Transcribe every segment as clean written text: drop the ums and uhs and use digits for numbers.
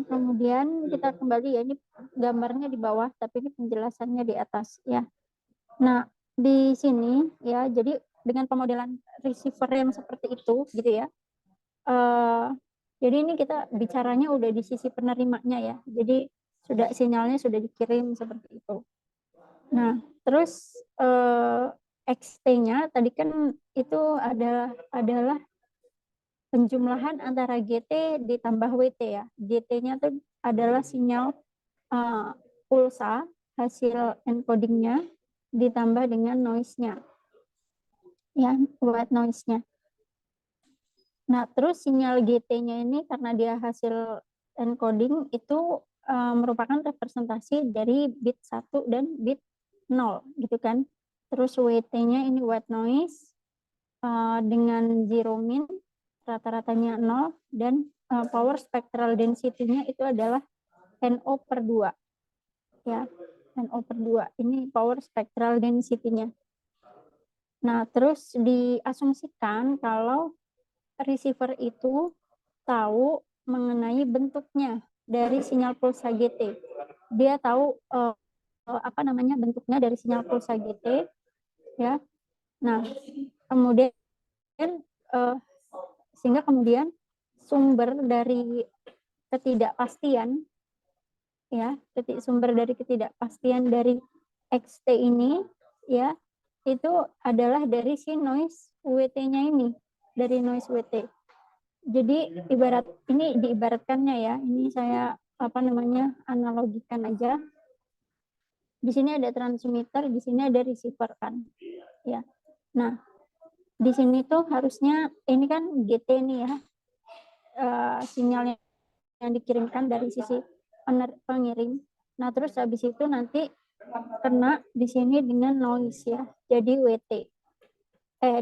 Kemudian kita kembali ya, ini gambarnya di bawah, tapi ini penjelasannya di atas ya. Nah, di sini ya, jadi dengan pemodelan receiver yang seperti itu gitu ya. Jadi ini kita bicaranya udah di sisi penerimanya ya. Jadi sudah sinyalnya sudah dikirim seperti itu. Nah, terus XT-nya tadi kan itu adalah penjumlahan antara GT ditambah WT ya. GT-nya itu adalah sinyal pulsa hasil encodingnya ditambah dengan noise-nya, ya, white noise-nya. Nah, terus sinyal GT-nya ini karena dia hasil encoding itu merupakan representasi dari bit 1 dan bit 0 gitu kan. Terus WT-nya ini white noise dengan zero min, rata-ratanya 0, dan power spectral density-nya itu adalah NO per 2 ya. NO per 2 ini power spectral density-nya. Nah, terus diasumsikan kalau receiver itu tahu mengenai bentuknya dari sinyal pulsa GT. Dia tahu apa namanya bentuknya dari sinyal pulsa GT ya. Nah, kemudian sehingga kemudian sumber dari ketidakpastian ya, sumber dari ketidakpastian dari XT ini ya, itu adalah dari si noise WT-nya ini, dari noise WT. Jadi ini diibaratkannya ya, ini saya apa namanya analogikan aja. Di sini ada transmitter, di sini ada receiver kan, ya. Nah, di sini tuh harusnya ini kan GT nih ya, sinyal yang dikirimkan dari sisi pengirim. Nah, terus habis itu nanti kena di sini dengan noise ya, jadi WT,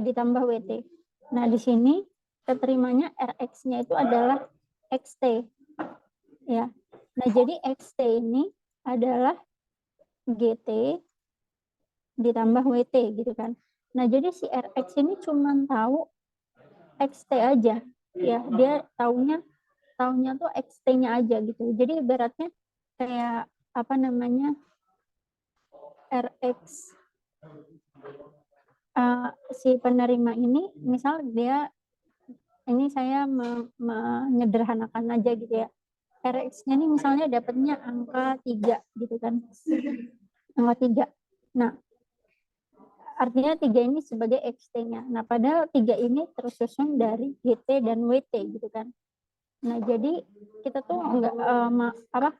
ditambah WT. Nah, di sini keterimanya RX-nya itu adalah XT ya. Nah, jadi XT ini adalah GT ditambah WT gitu kan. Nah, jadi si RX ini cuma tahu XT aja ya. Dia taunya tuh XT-nya aja gitu. Jadi ibaratnya kayak apa namanya RX si penerima ini, misal dia ini saya menyederhanakan aja gitu ya. RX-nya nih misalnya dapatnya angka 3 gitu kan. Angka 3. Nah, artinya 3 ini sebagai XT-nya. Nah, padahal 3 ini tersusun dari GT dan WT gitu kan. Nah, jadi kita tuh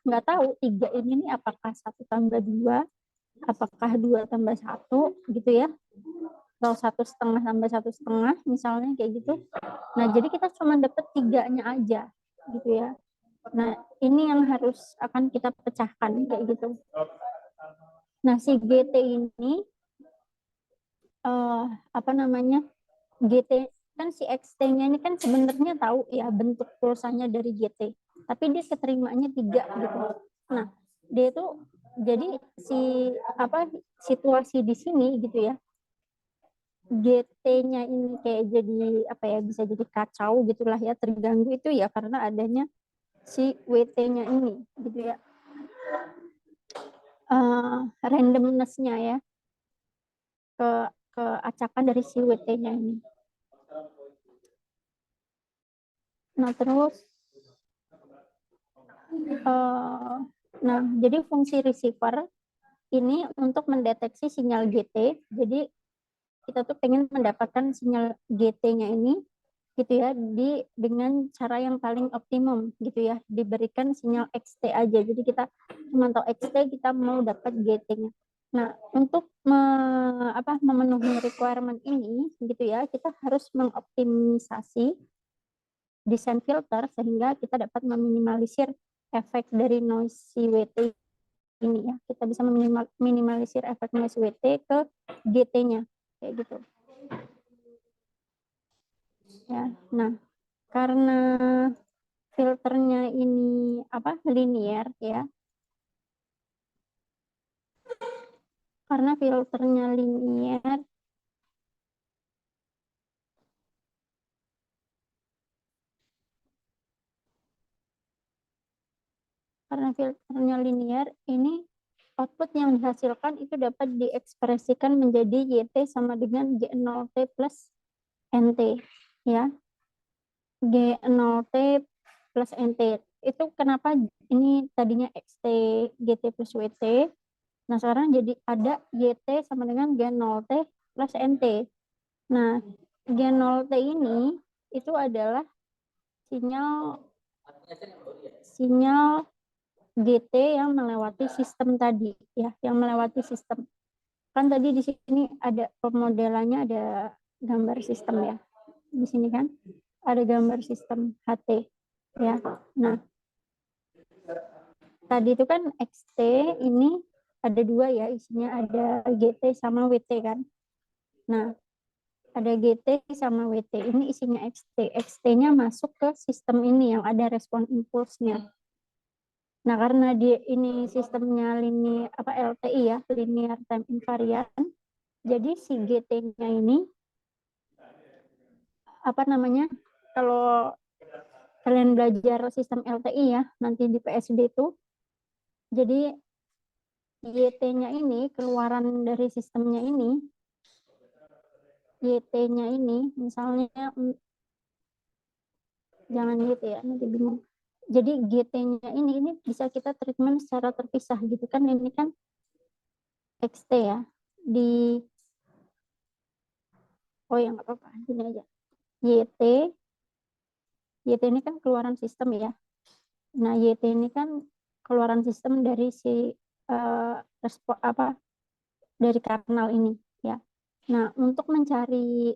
nggak tahu 3 ini nih apakah 1 tambah 2, apakah 2 tambah 1 gitu ya. Atau 1,5 tambah 1,5 misalnya kayak gitu. Nah, jadi kita cuma dapat 3-nya aja gitu ya. Nah, ini yang harus akan kita pecahkan kayak gitu. Nah, si GT ini apa namanya? GT kan si XT-nya ini kan sebenarnya tahu ya bentuk pulsanya dari GT, tapi dia keterimanya 3 gitu. Nah, dia itu jadi si apa situasi di sini gitu ya. GT-nya ini kayak jadi apa ya, bisa jadi kacau gitulah ya, terganggu itu ya karena adanya si WT-nya ini gitu ya. Randomness-nya ya, keacakan dari si WT-nya ini. Nah, terus nah, jadi fungsi receiver ini untuk mendeteksi sinyal GT. Jadi kita tuh pengen mendapatkan sinyal GT-nya ini gitu ya dengan cara yang paling optimum gitu ya, diberikan sinyal XT aja. Jadi kita memantau XT, kita mau dapat GT-nya. Nah, untuk memenuhi requirement ini gitu ya, kita harus mengoptimisasi desain filter sehingga kita dapat meminimalisir efek dari noise WT ini ya. Kita bisa meminimalisir efek noise WT ke GT-nya kayak gitu. Ya. Nah, karena filternya ini linear ya. Karena filternya linear karena filternya linear, ini output yang dihasilkan itu dapat diekspresikan menjadi YT sama dengan G0T plus NT, ya. G0T plus NT. Itu kenapa ini tadinya XT, GT plus WT. Nah, sekarang jadi ada YT sama dengan G0T plus NT. Nah, G0T ini itu adalah sinyal GT yang melewati sistem tadi, ya, yang melewati sistem. Kan tadi di sini ada pemodelannya, ada gambar sistem, ya. Di sini kan ada gambar sistem HT, ya. Nah, tadi itu kan XT ini ada dua, ya, isinya ada GT sama WT kan. Nah, ada GT sama WT, ini isinya XT. XT-nya masuk ke sistem ini yang ada respon impulsnya. Nah, karena dia ini sistemnya LTI, ya, linear time invariant. Jadi si GT-nya ini kalau kalian belajar sistem LTI, ya, nanti di PSD itu, jadi YT-nya ini, keluaran dari sistemnya ini, YT-nya ini, misalnya, jangan gitu ya, nanti bingung. Jadi GT-nya ini bisa kita treatment secara terpisah gitu kan, ini kan XT, ya, oh ya nggak apa-apa, gini aja. YT ini kan keluaran sistem, ya. Nah, YT ini kan keluaran sistem dari si dari kernel ini, ya. Nah, untuk mencari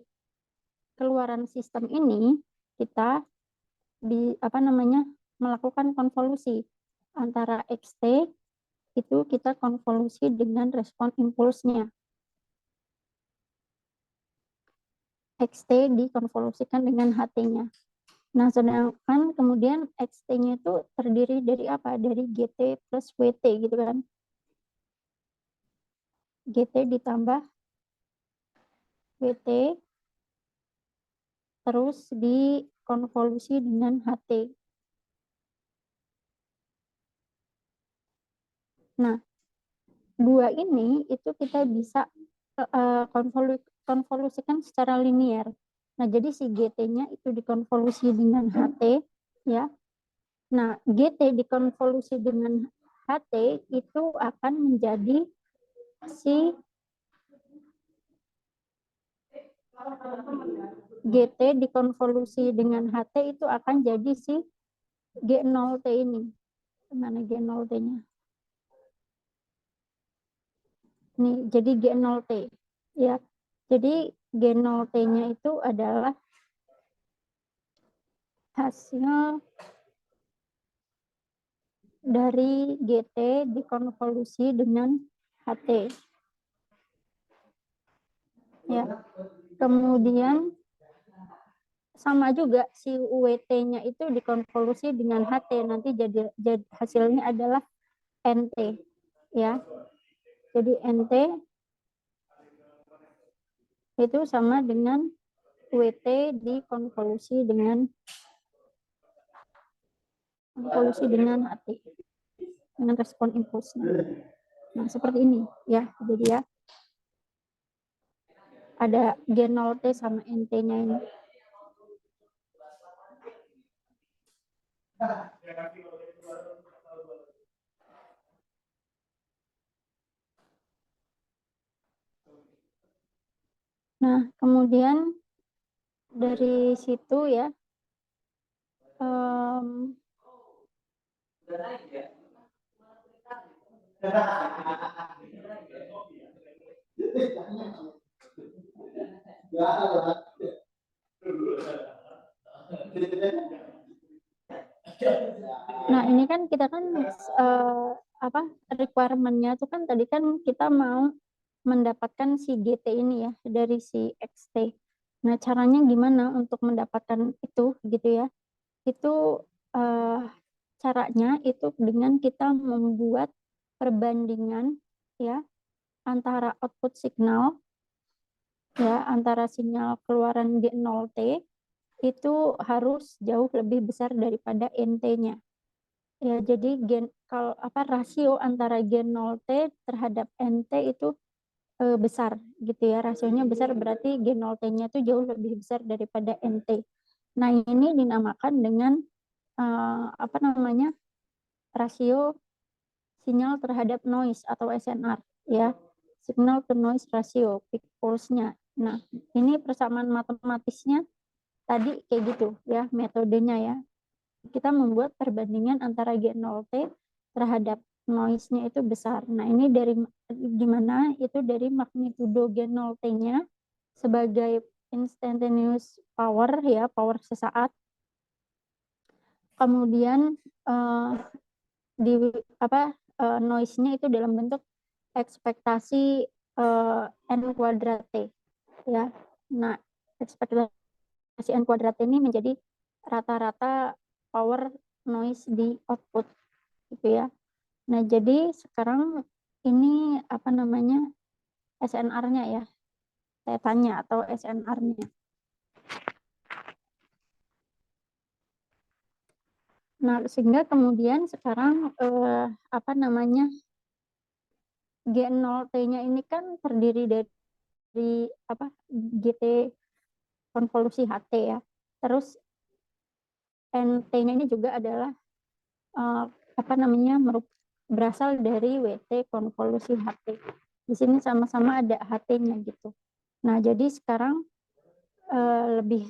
keluaran sistem ini, kita melakukan konvolusi antara XT, itu kita konvolusi dengan respon impulsnya. XT dikonvolusikan dengan HT-nya. Nah, sedangkan kemudian XT-nya itu terdiri dari apa? Dari GT plus WT gitu kan. GT ditambah WT, terus dikonvolusi dengan HT. Nah, dua ini itu kita bisa konvolusikan secara linear. Nah, jadi si GT-nya itu dikonvolusi dengan HT, ya. Nah, GT dikonvolusi dengan HT itu akan menjadi si GT dikonvolusi dengan HT itu akan jadi si G0T ini. Mana G0T-nya? Nih, jadi G0T, ya. Jadi G0T-nya itu adalah hasil dari GT dikonvolusi dengan HT. Ya. Kemudian sama juga si UWT-nya itu dikonvolusi dengan HT, nanti jadi hasilnya adalah NT, ya. Jadi NT itu sama dengan WT dikonvolusi dengan HT dengan respon impulsnya. Nah, seperti ini, ya. Jadi, ya, ada G0T sama NT-nya ini. Nah, kemudian dari situ, ya, nah, ini kan kita kan requirement-nya itu kan tadi kan kita mau mendapatkan si GT ini, ya, dari si XT. Nah, caranya gimana untuk mendapatkan itu gitu, ya? Itu caranya itu dengan kita membuat perbandingan, ya, antara output signal, ya, antara sinyal keluaran G0T itu harus jauh lebih besar daripada NT-nya. Ya, jadi kalau rasio antara gen 0T terhadap NT itu besar gitu ya. Rasionya besar berarti gen 0T-nya itu jauh lebih besar daripada NT. Nah, ini dinamakan dengan rasio sinyal terhadap noise atau SNR ya. Signal to noise ratio, peak pulse-nya. Nah, ini persamaan matematisnya tadi kayak gitu ya metodenya ya. Kita membuat perbandingan antara G0T terhadap noise-nya itu besar. Nah, ini dari gimana? Itu dari magnitudo G0T-nya sebagai instantaneous power ya, power sesaat. Kemudian di noise-nya itu dalam bentuk ekspektasi n kuadrat T ya. Nah, ekspektasi n kuadrat T ini menjadi rata-rata power noise di output gitu ya. Nah, jadi sekarang ini SNR-nya ya, tetanya atau SNR-nya. Nah, sehingga kemudian sekarang G0T-nya ini kan terdiri dari GT konvolusi HT ya. Terus NT-nya ini juga adalah berasal dari WT konvolusi HT. Di sini sama-sama ada HT-nya gitu. Nah, jadi sekarang lebih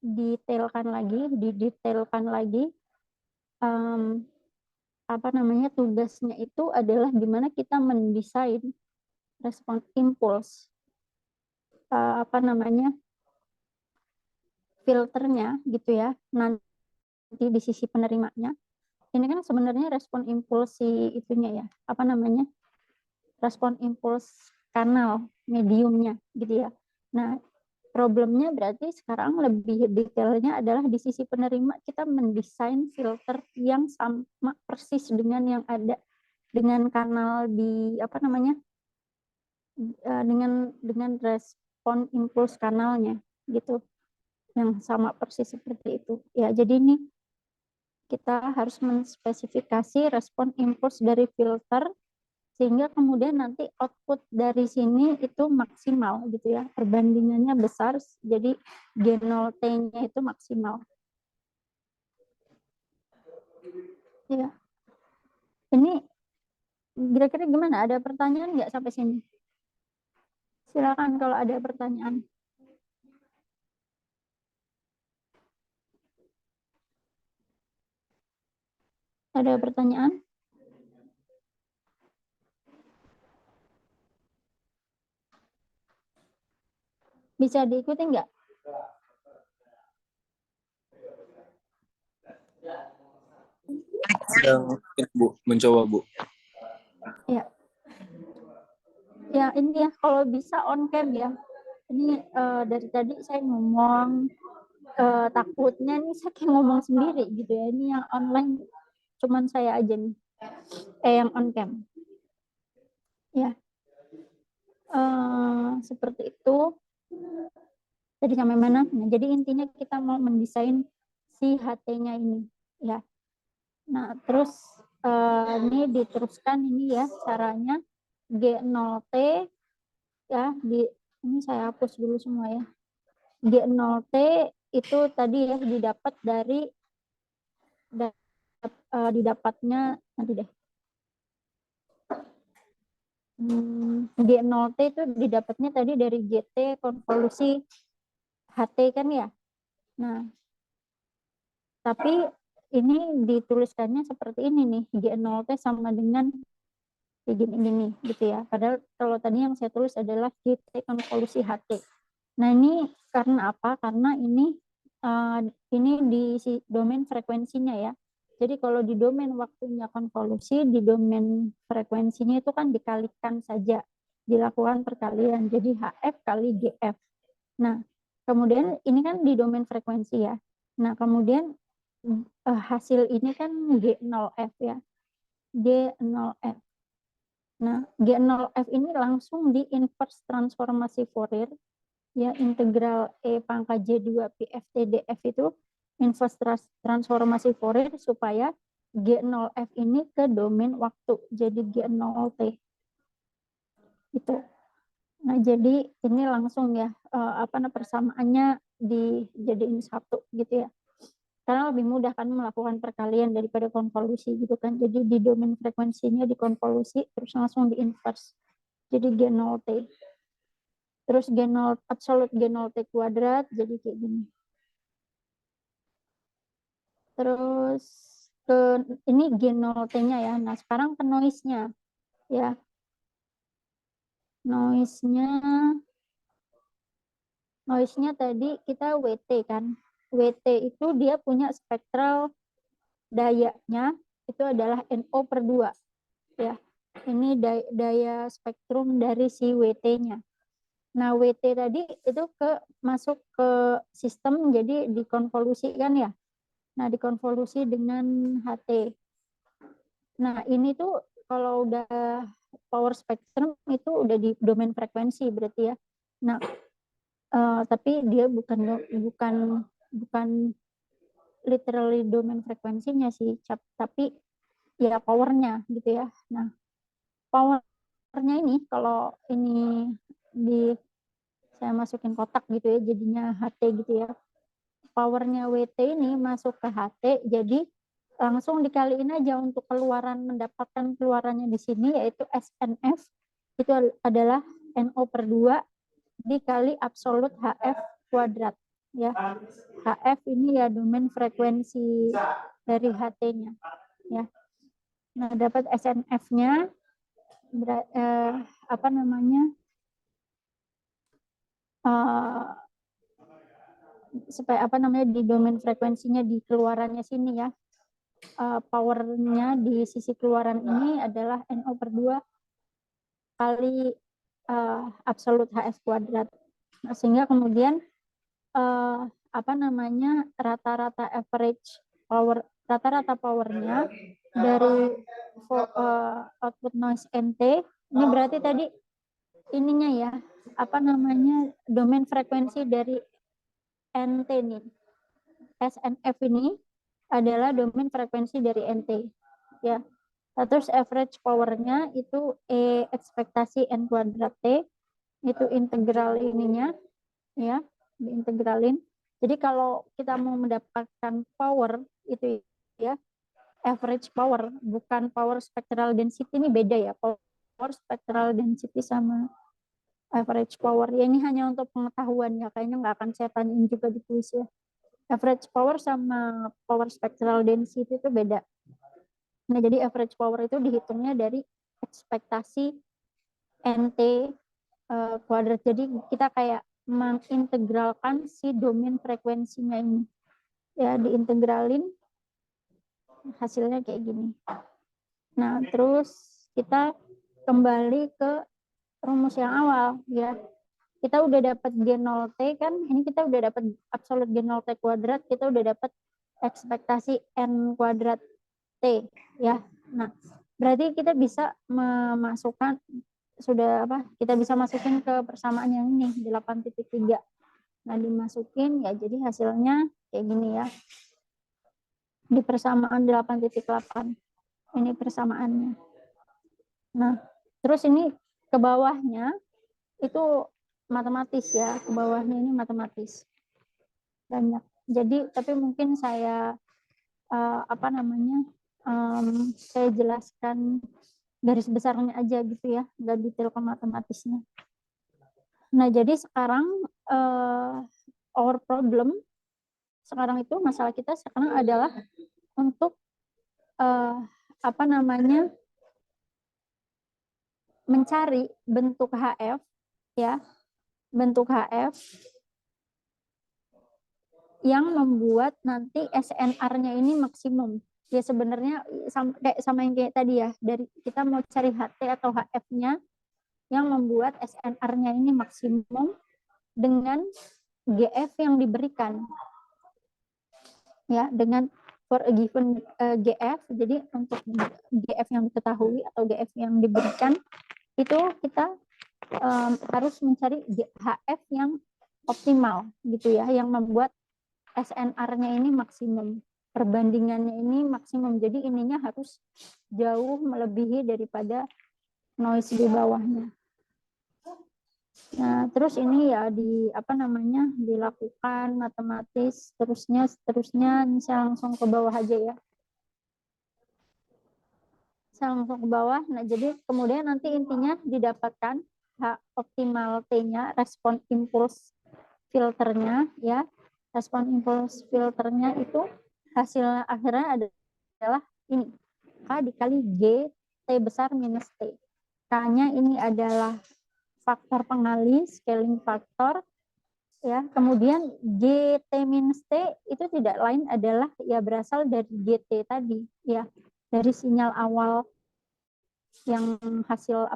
didetailkan lagi tugasnya itu adalah gimana kita mendesain respon impuls filternya gitu ya, nanti di sisi penerimanya. Ini kan sebenarnya respon impuls itunya ya, respon impuls kanal mediumnya gitu ya. Nah, problemnya berarti sekarang lebih detailnya adalah di sisi penerima kita mendesain filter yang sama persis dengan yang ada dengan kanal dengan respon impuls kanalnya gitu, yang sama persis seperti itu ya. Jadi ini kita harus menspesifikasi respon impuls dari filter sehingga kemudian nanti output dari sini itu maksimal gitu ya, perbandingannya besar, jadi G0T-nya itu maksimal ya. Ini kira-kira gimana, ada pertanyaan nggak sampai sini? Silakan kalau ada pertanyaan. Ada pertanyaan? Bisa diikuti nggak? Sedang Bu, mencoba Bu. Ya. Ya, ini ya kalau bisa on cam ya. Ini dari tadi saya ngomong takutnya nih saya kayak ngomong sendiri gitu ya. Ini yang online cuman saya aja nih. Yang on cam. Ya. Seperti itu. Tadi sampai mana? Nah, jadi intinya kita mau mendesain si HT-nya ini ya. Nah, terus ini diteruskan ini ya caranya G0T ya, ini saya hapus dulu semua ya. G0T itu tadi ya didapat dari didapatnya nanti deh. G0T itu didapatnya tadi dari GT konvolusi HT kan ya. Nah, tapi ini dituliskannya seperti ini nih, G0T sama dengan gini gitu ya. Padahal kalau tadi yang saya tulis adalah GT konvolusi HT. Nah, ini karena apa? Karena ini di domain frekuensinya ya. Jadi kalau di domain waktunya konvolusi, di domain frekuensinya itu kan dikalikan saja, dilakukan perkalian. Jadi HF kali GF. Nah, kemudian ini kan di domain frekuensi ya. Nah, kemudian hasil ini kan G0F ya. G0F. Nah, G0F ini langsung di inverse transformasi Fourier ya, integral E pangkat J2 PFT DF itu inverse transformasi Fourier supaya G0F ini ke domain waktu, jadi G0T. Itu. Nah, jadi ini langsung ya persamaannya dijadiin satu gitu ya. Karena lebih mudah kan melakukan perkalian daripada konvolusi gitu kan. Jadi di domain frekuensinya dikonvolusi terus langsung di inverse. Jadi G0T. Terus G0 absolute G0T kuadrat jadi kayak gini. Terus ke ini G0T-nya ya. Nah, sekarang ke noise-nya ya. Noise-nya tadi kita WT kan. WT itu dia punya spektral dayanya itu adalah NO/2 ya. Ini daya spektrum dari si WT-nya. Nah, WT tadi itu masuk ke sistem jadi dikonvolusikan ya. Nah, dikonvolusi dengan HT. Nah, ini tuh kalau udah power spectrum itu udah di domain frekuensi berarti ya. Nah, tapi dia bukan literally domain frekuensinya sih, tapi ya powernya gitu ya. Nah, powernya ini kalau ini saya masukin kotak gitu ya, jadinya HT gitu ya. Powernya WT ini masuk ke HT, jadi langsung dikaliin aja untuk mendapatkan keluarannya di sini yaitu SNF itu adalah NO/2 dikali absolut HF kuadrat ya. HF ini ya domain frekuensi dari HT-nya ya. Nah, dapat SNF-nya supaya di domain frekuensinya di keluarannya sini ya. Powernya di sisi keluaran ini adalah NO/2 kali absolut HF kuadrat. Nah, sehingga kemudian rata-rata average power, rata-rata powernya dari output noise NT ini berarti tadi ininya ya domain frekuensi dari NT nih. SNF ini adalah domain frekuensi dari NT ya. Nah, terus average powernya itu ekspektasi N kuadrat T itu integral ininya ya, diintegralin. Jadi kalau kita mau mendapatkan power itu ya, average power bukan power spectral density, ini beda ya. Power spectral density sama average power ya, ini hanya untuk pengetahuan ya, kayaknya nggak akan saya tanyain juga di kuis ya. Average power sama power spectral density itu beda. Nah, jadi average power itu dihitungnya dari ekspektasi NT kuadrat. Jadi kita kayak mengintegralkan si domain frekuensinya ini. Ya, diintegralin hasilnya kayak gini. Nah, terus kita kembali ke rumus yang awal ya. Kita udah dapat G0T kan, ini kita udah dapat absolut G0T kuadrat, kita udah dapat ekspektasi N kuadrat T ya. Nah, berarti kita bisa memasukkan kita bisa masukin ke persamaan yang ini 8.3. Nah, dimasukin ya jadi hasilnya kayak gini ya. Di persamaan 8.8. Ini persamaannya. Nah, terus ini ke bawahnya itu matematis ya, ke bawahnya ini matematis. Banyak. Jadi tapi mungkin saya saya jelaskan garis besarnya aja gitu ya, nggak detail ke matematisnya. Nah, jadi sekarang our problem sekarang itu masalah kita sekarang adalah untuk mencari bentuk HF ya, bentuk HF yang membuat nanti SNR-nya ini maksimum. Ya sebenarnya sama yang kayak tadi ya, dari kita mau cari HT atau HF-nya yang membuat SNR-nya ini maksimum dengan GF yang diberikan. Ya, dengan for a given GF, jadi untuk GF yang diketahui atau GF yang diberikan itu kita harus mencari HF yang optimal gitu ya, yang membuat SNR-nya ini maksimum, perbandingannya ini maksimum, jadi ininya harus jauh melebihi daripada noise di bawahnya. Nah, terus ini ya dilakukan matematis, seterusnya saya langsung ke bawah aja ya. Saya langsung ke bawah. Nah, jadi kemudian nanti intinya didapatkan H optimal T-nya, respon impuls filternya ya. Respon impuls filternya itu hasil akhirnya adalah ini. K dikali G T besar minus T. K-nya ini adalah faktor pengali, scaling faktor ya. Kemudian GT minus T itu tidak lain adalah ya berasal dari GT tadi ya, dari sinyal awal yang hasil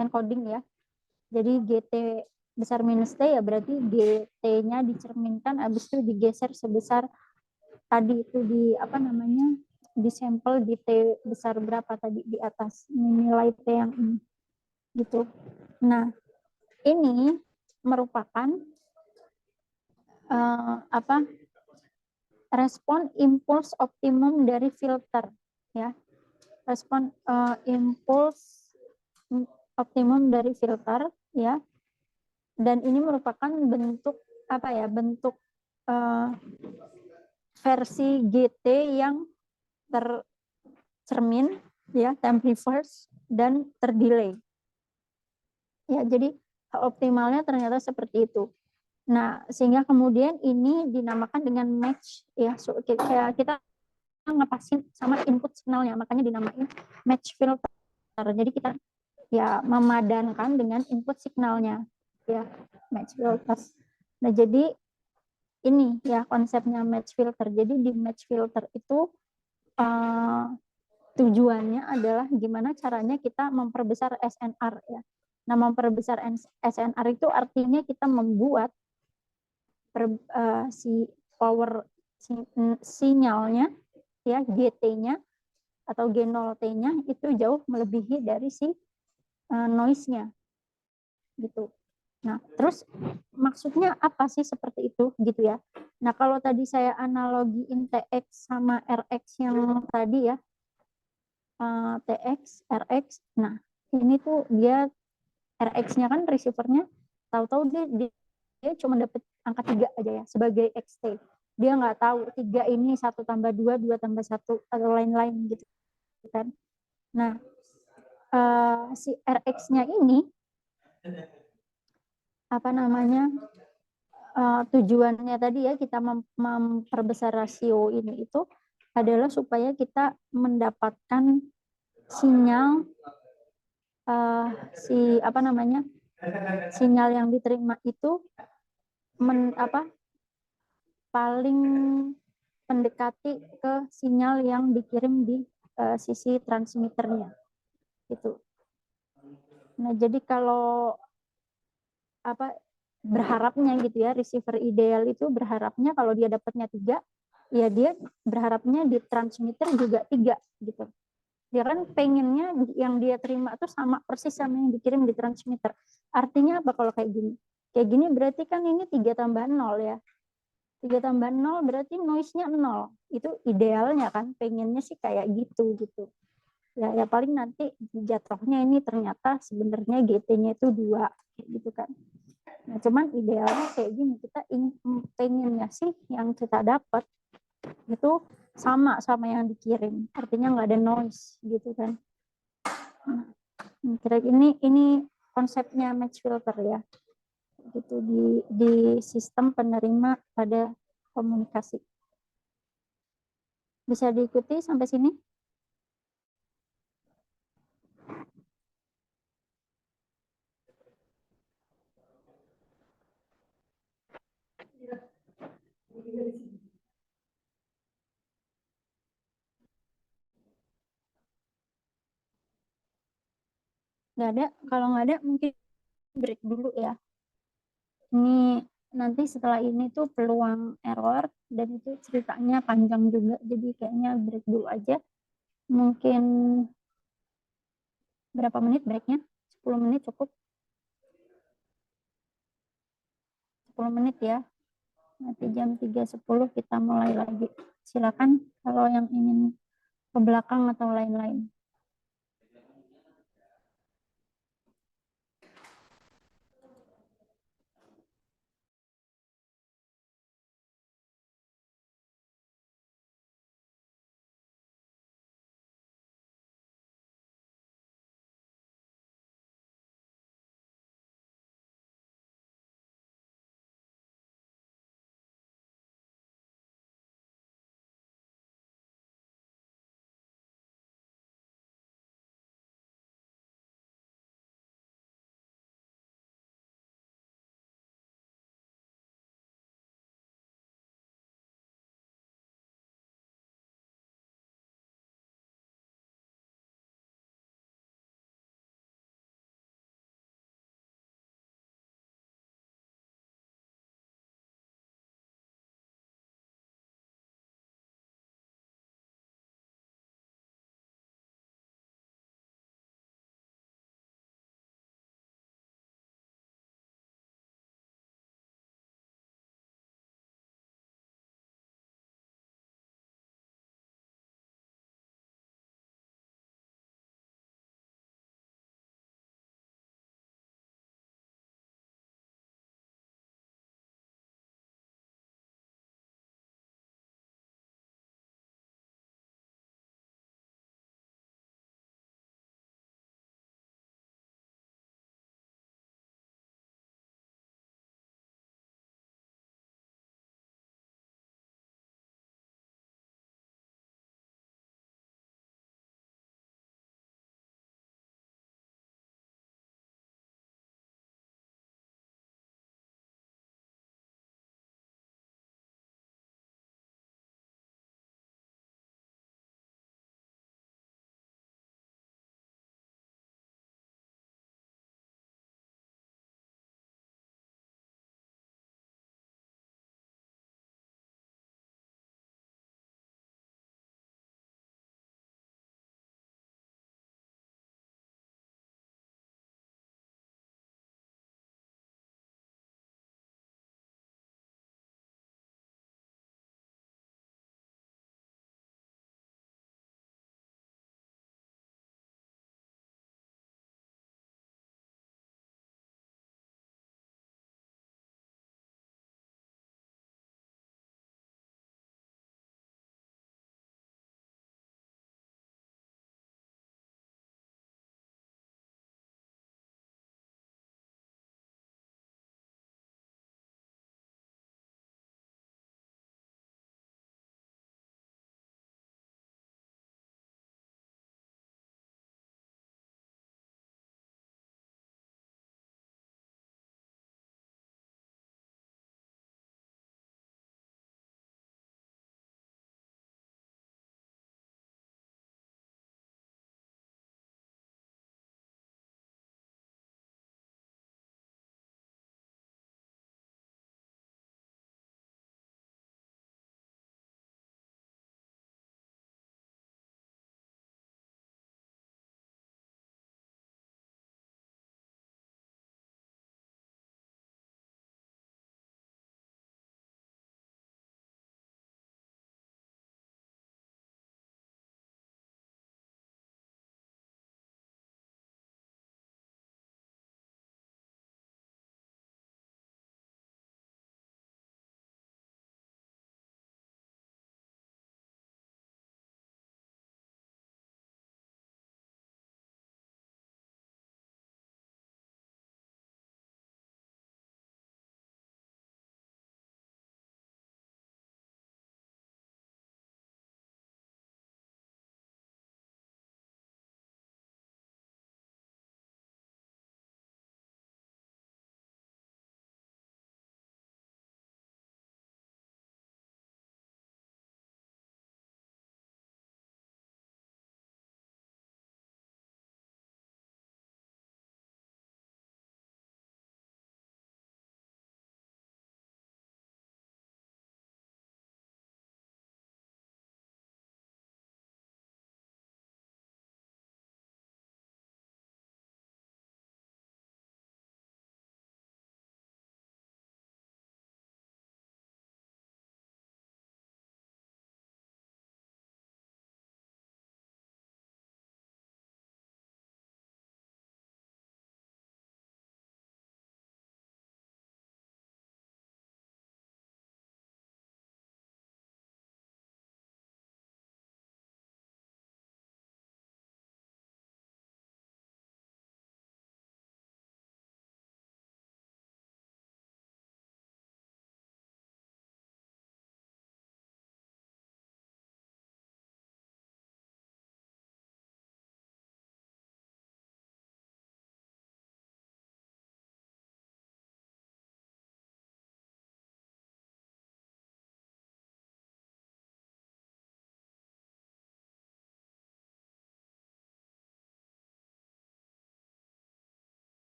encoding ya. Jadi GT besar minus T ya berarti GT-nya dicerminkan habis itu digeser sebesar tadi itu di sampel di T besar berapa tadi di atas nilai T yang ini gitu. Nah, ini merupakan respon impuls optimum dari filter ya. Respon impuls optimum dari filter ya. Dan ini merupakan bentuk bentuk versi GT yang tercermin ya, time reverse dan terdelay. Ya, jadi optimalnya ternyata seperti itu. Nah, sehingga kemudian ini dinamakan dengan match ya. So, kayak kita ngepasin sama input signalnya, makanya dinamain match filter. Jadi kita ya memadankan dengan input signalnya ya, match filter. Nah, jadi ini ya konsepnya match filter. Jadi di match filter itu tujuannya adalah gimana caranya kita memperbesar SNR ya. Nah, memperbesar SNR itu artinya kita membuat si power sinyalnya ya, GT-nya atau G0T-nya itu jauh melebihi dari si noise-nya gitu. Nah, terus maksudnya apa sih seperti itu gitu ya. Nah, kalau tadi saya analogiin TX sama RX yang tadi ya, TX, RX, nah ini tuh dia RX-nya kan receiver-nya tahu-tahu dia cuma dapat angka 3 aja ya sebagai XT. Dia nggak tahu 3 ini 1 tambah 2, 2 tambah 1 atau lain-lain gitu kan. Nah, si RX-nya ini tujuannya tadi ya kita memperbesar rasio ini itu adalah supaya kita mendapatkan sinyal sinyal yang diterima itu paling mendekati ke sinyal yang dikirim di sisi transmitternya gitu. Nah, jadi kalau berharapnya gitu ya, receiver ideal itu berharapnya kalau dia dapatnya 3, ya dia berharapnya di transmitter juga 3 gitu. Dia kan pengennya yang dia terima itu sama persis sama yang dikirim di transmitter. Artinya apa kalau kayak gini? Kayak gini berarti kan ini 3 tambah 0 ya. 3 tambah 0 berarti noise-nya 0. Itu idealnya kan, pengennya sih kayak gitu. Ya paling nanti jatuhnya ini ternyata sebenarnya GT-nya itu 2 gitu kan. Nah, cuman idealnya kayak gini, kita pengennya sih yang kita dapat itu sama yang dikirim, artinya nggak ada noise gitu kan. Nah, kira ini konsepnya match filter ya, gitu di sistem penerima pada komunikasi. Bisa diikuti sampai sini? Nggak ada? Kalau nggak ada mungkin break dulu ya. Ini nanti setelah ini tuh peluang error dan itu ceritanya panjang juga, jadi kayaknya break dulu aja. Mungkin berapa menit breaknya? 10 menit cukup? 10 menit ya. Nanti jam 3.10 kita mulai lagi. Silakan kalau yang ingin ke belakang atau lain-lain.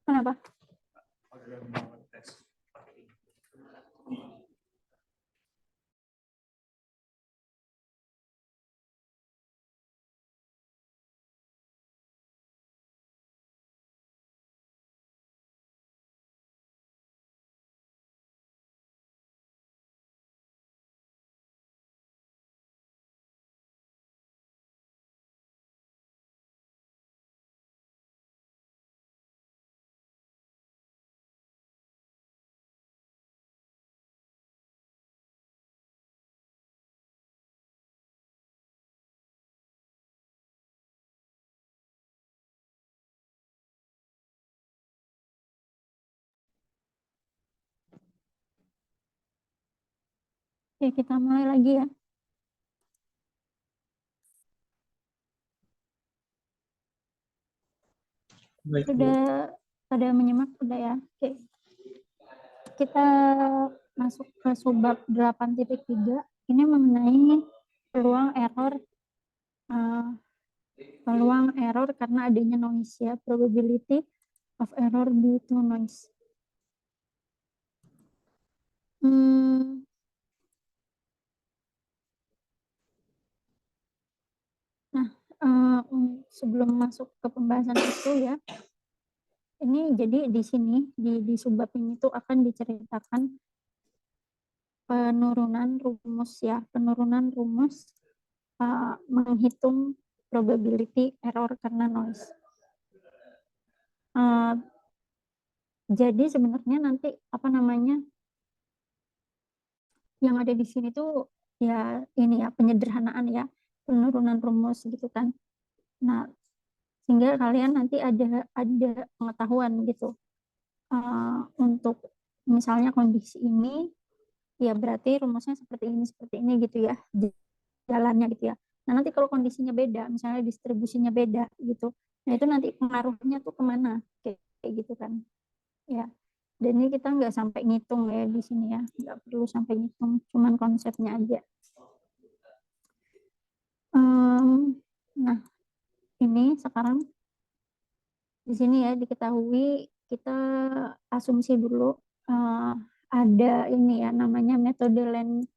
Kenapa? Oke, kita mulai lagi ya. Sudah pada menyimak, sudah ya. Oke. Kita masuk ke subbab 8.3. Ini mengenai peluang error karena adanya noise ya, probability of error due to noise. Nah, sebelum masuk ke pembahasan itu ya, ini jadi di sini di subbab ini tuh akan diceritakan penurunan rumus menghitung probability error karena noise. Jadi sebenarnya nanti yang ada di sini tuh ya ini ya penyederhanaan ya, penurunan rumus gitu kan. Nah, sehingga kalian nanti ada pengetahuan gitu untuk misalnya kondisi ini ya berarti rumusnya seperti ini gitu ya, jalannya gitu ya. Nah, nanti kalau kondisinya beda, misalnya distribusinya beda gitu, nah itu nanti pengaruhnya tuh kemana kayak gitu kan ya. Dan ini kita nggak sampai ngitung ya di sini ya, nggak perlu sampai ngitung, cuman konsepnya aja. Nah, ini sekarang di sini ya diketahui, kita asumsi dulu ada ini ya namanya metode land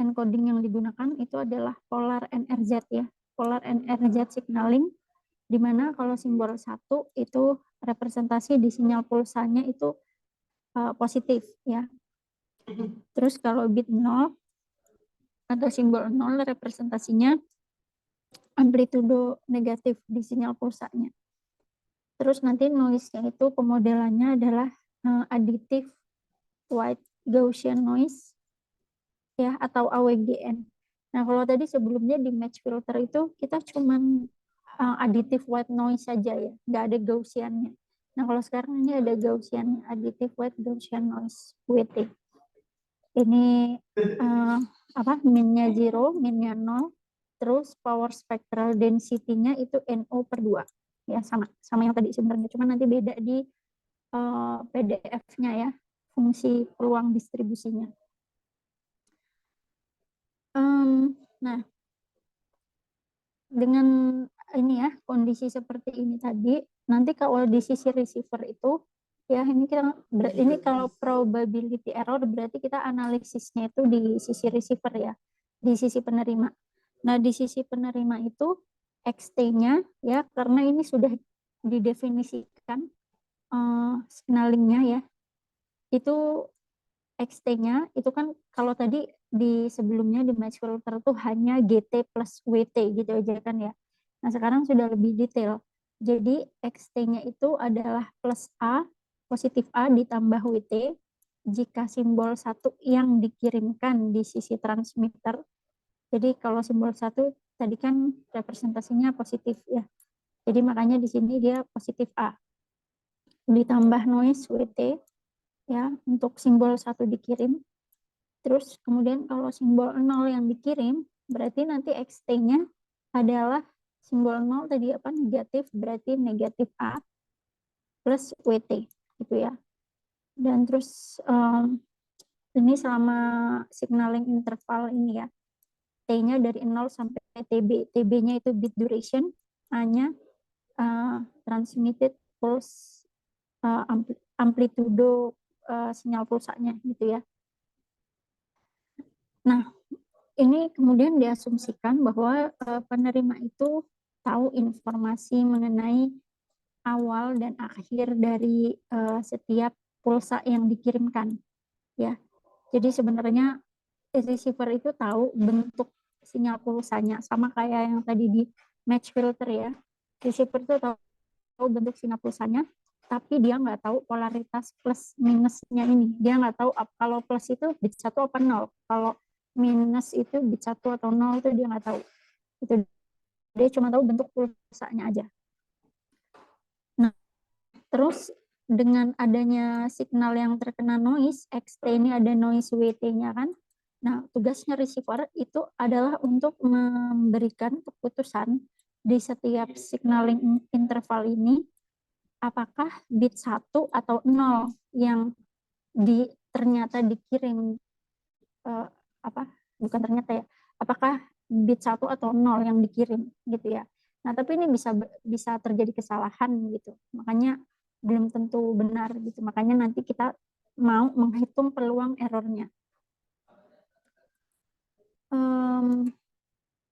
encoding yang digunakan itu adalah polar NRZ ya, polar NRZ signaling, di mana kalau simbol 1 itu representasi di sinyal pulsanya itu positif ya. Terus kalau bit 0 atau simbol 0 representasinya amplitudo negatif di sinyal pulsanya. Terus nanti noise-nya itu pemodelannya adalah additive white Gaussian noise ya atau AWGN. Nah, kalau tadi sebelumnya di match filter itu kita cuman additive white noise saja ya, nggak ada Gaussian-nya. Nah, kalau sekarang ini ada Gaussian, additive white Gaussian noise WT. Ini minnya 0, minnya 0, terus power spectral density-nya itu NO/2. Ya, sama yang tadi sebenarnya, cuma nanti beda di PDF-nya ya, fungsi peluang distribusinya. Nah, dengan ini ya, kondisi seperti ini tadi, nanti kalau di sisi receiver itu, ya ini kalau probability error berarti kita analisisnya itu di sisi receiver ya, di sisi penerima. Nah, di sisi penerima itu XT-nya ya, karena ini sudah didefinisikan signalingnya ya, itu XT-nya itu kan kalau tadi di sebelumnya di match filter tuh hanya GT plus WT gitu aja kan ya. Nah, sekarang sudah lebih detail. Jadi XT-nya itu adalah plus A, positif A ditambah WT jika simbol 1 yang dikirimkan di sisi transmitter. Jadi kalau simbol 1 tadi kan representasinya positif ya. Jadi makanya di sini dia positif A. Ditambah noise WT ya untuk simbol 1 dikirim. Terus kemudian kalau simbol 0 yang dikirim, berarti nanti XT-nya adalah simbol 0 tadi negatif, berarti negatif A plus WT gitu ya. Dan terus ini selama signaling interval ini ya, T-nya dari 0 sampai TB. TB-nya itu bit duration, A-nya transmitted pulse amplitudo sinyal pulsanya gitu ya. Nah, ini kemudian diasumsikan bahwa penerima itu tahu informasi mengenai awal dan akhir dari setiap pulsa yang dikirimkan ya. Jadi sebenarnya receiver itu tahu bentuk sinyal pulsanya, sama kayak yang tadi di match filter ya. Receiver itu tahu bentuk sinyal pulsanya, tapi dia nggak tahu polaritas plus minusnya ini. Dia nggak tahu kalau plus itu bit 1 apa 0. Kalau minus itu bit 1 atau 0 itu dia nggak tahu. Itu dia cuma tahu bentuk pulsanya aja. Nah, terus dengan adanya signal yang terkena noise, XT ini ada noise WT-nya kan. Nah, tugasnya receiver itu adalah untuk memberikan keputusan di setiap signaling interval ini apakah bit 1 atau 0 yang ternyata dikirim bukan ternyata ya, apakah bit 1 atau 0 yang dikirim gitu ya. Nah, tapi ini bisa terjadi kesalahan gitu. Makanya belum tentu benar gitu. Makanya nanti kita mau menghitung peluang errornya.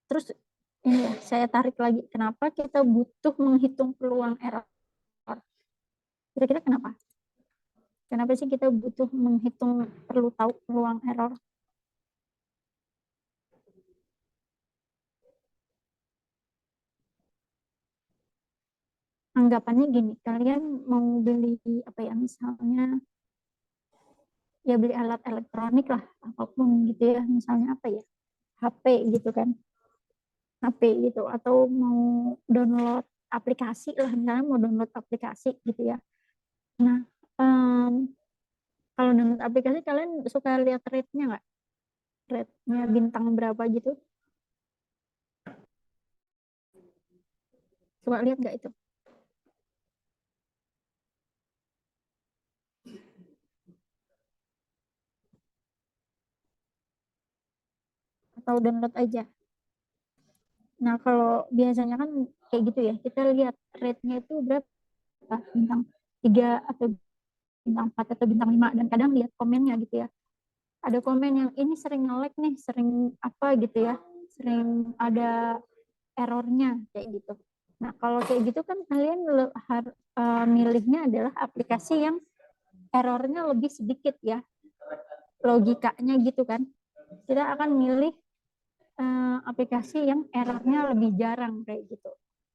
Terus ini ya, saya tarik lagi. Kenapa kita butuh menghitung peluang error? Kira-kira kenapa? Kenapa sih kita butuh menghitung, perlu tahu peluang error? Anggapannya gini, kalian mau beli apa ya, misalnya ya beli alat elektronik lah, apapun gitu ya, misalnya apa ya, HP gitu kan, HP gitu, atau mau download aplikasi lah, misalnya mau download aplikasi gitu ya. Nah, kalau download aplikasi kalian suka lihat rate-nya nggak? Rate-nya bintang berapa gitu? Coba lihat nggak itu? Atau download aja? Nah, kalau biasanya kan kayak gitu ya, kita lihat rate-nya itu berapa, bintang 3 atau bintang 4 atau bintang 5, dan kadang lihat komennya gitu ya. Ada komen yang ini sering nge-lag nih, sering apa gitu ya, sering ada errornya kayak gitu. Nah, kalau kayak gitu kan kalian milihnya adalah aplikasi yang errornya lebih sedikit ya. Logikanya gitu kan. Kita akan milih aplikasi yang errornya lebih jarang kayak gitu.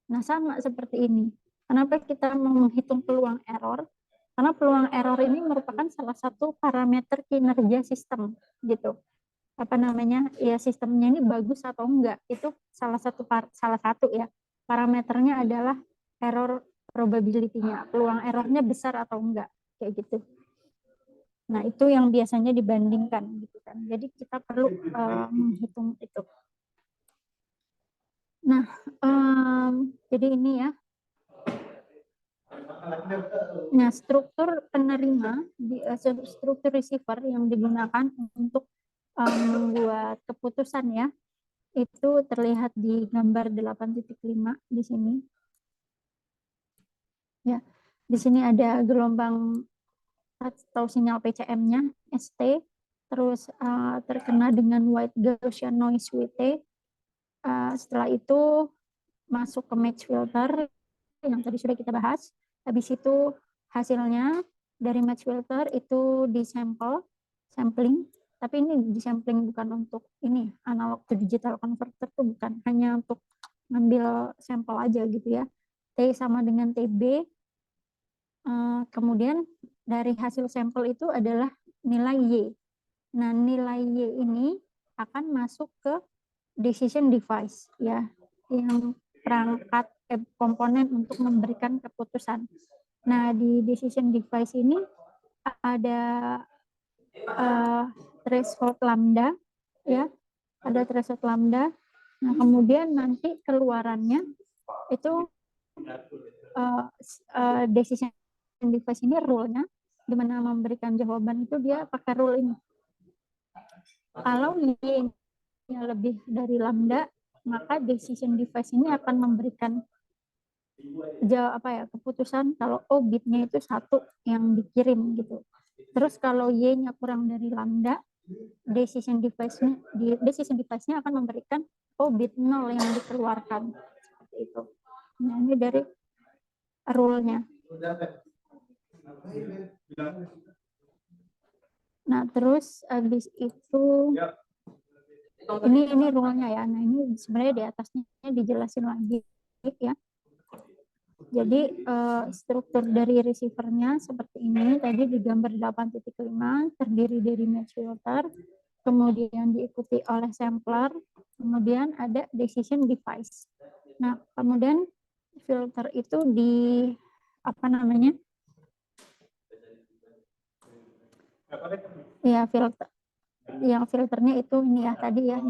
Nah, sama seperti ini. Kenapa kita mau menghitung peluang error? Karena peluang error ini merupakan salah satu parameter kinerja sistem gitu. Apa namanya? Ya, sistemnya ini bagus atau enggak. Itu salah satu ya. Parameternya adalah error probability-nya. Peluang errornya besar atau enggak kayak gitu. Nah, itu yang biasanya dibandingkan gitu kan. Jadi kita perlu menghitung itu. Nah, jadi ini ya. Nah, struktur penerima, struktur receiver yang digunakan untuk membuat keputusan ya, itu terlihat di gambar 8.5 di sini. Ya, di sini ada gelombang atau sinyal PCM-nya ST, terus terkena dengan white Gaussian noise WT. Setelah itu masuk ke match filter yang tadi sudah kita bahas. Habis itu hasilnya dari match filter itu sampling. Tapi ini sampling bukan untuk ini analog to digital converter tuh, bukan, hanya untuk ngambil sampel aja gitu ya. T sama dengan TB. Kemudian dari hasil sampel itu adalah nilai Y. Nah, nilai Y ini akan masuk ke decision device ya, yang perangkat komponen untuk memberikan keputusan. Nah, di decision device ini ada threshold lambda ya, ada threshold lambda. Nah, kemudian nanti keluarannya itu decision device ini rule-nya, di mana memberikan jawaban itu dia pakai rule ini. Kalau Y-nya lebih dari lambda, maka decision device ini akan memberikan keputusan kalau oh bitnya itu 1 yang dikirim gitu. Terus kalau Y-nya kurang dari lambda, decision device-nya akan memberikan oh bit 0 yang dikeluarkan. Seperti itu. Nah, ini dari rule-nya. Nah, terus habis itu ini rule-nya ya. Nah, ini sebenarnya di atasnya dijelasin lagi ya. Jadi struktur dari receiver-nya seperti ini, tadi di gambar 8.5 terdiri dari match filter, kemudian diikuti oleh sampler, kemudian ada decision device. Nah, kemudian filter itu filternya itu ini ya tadi ya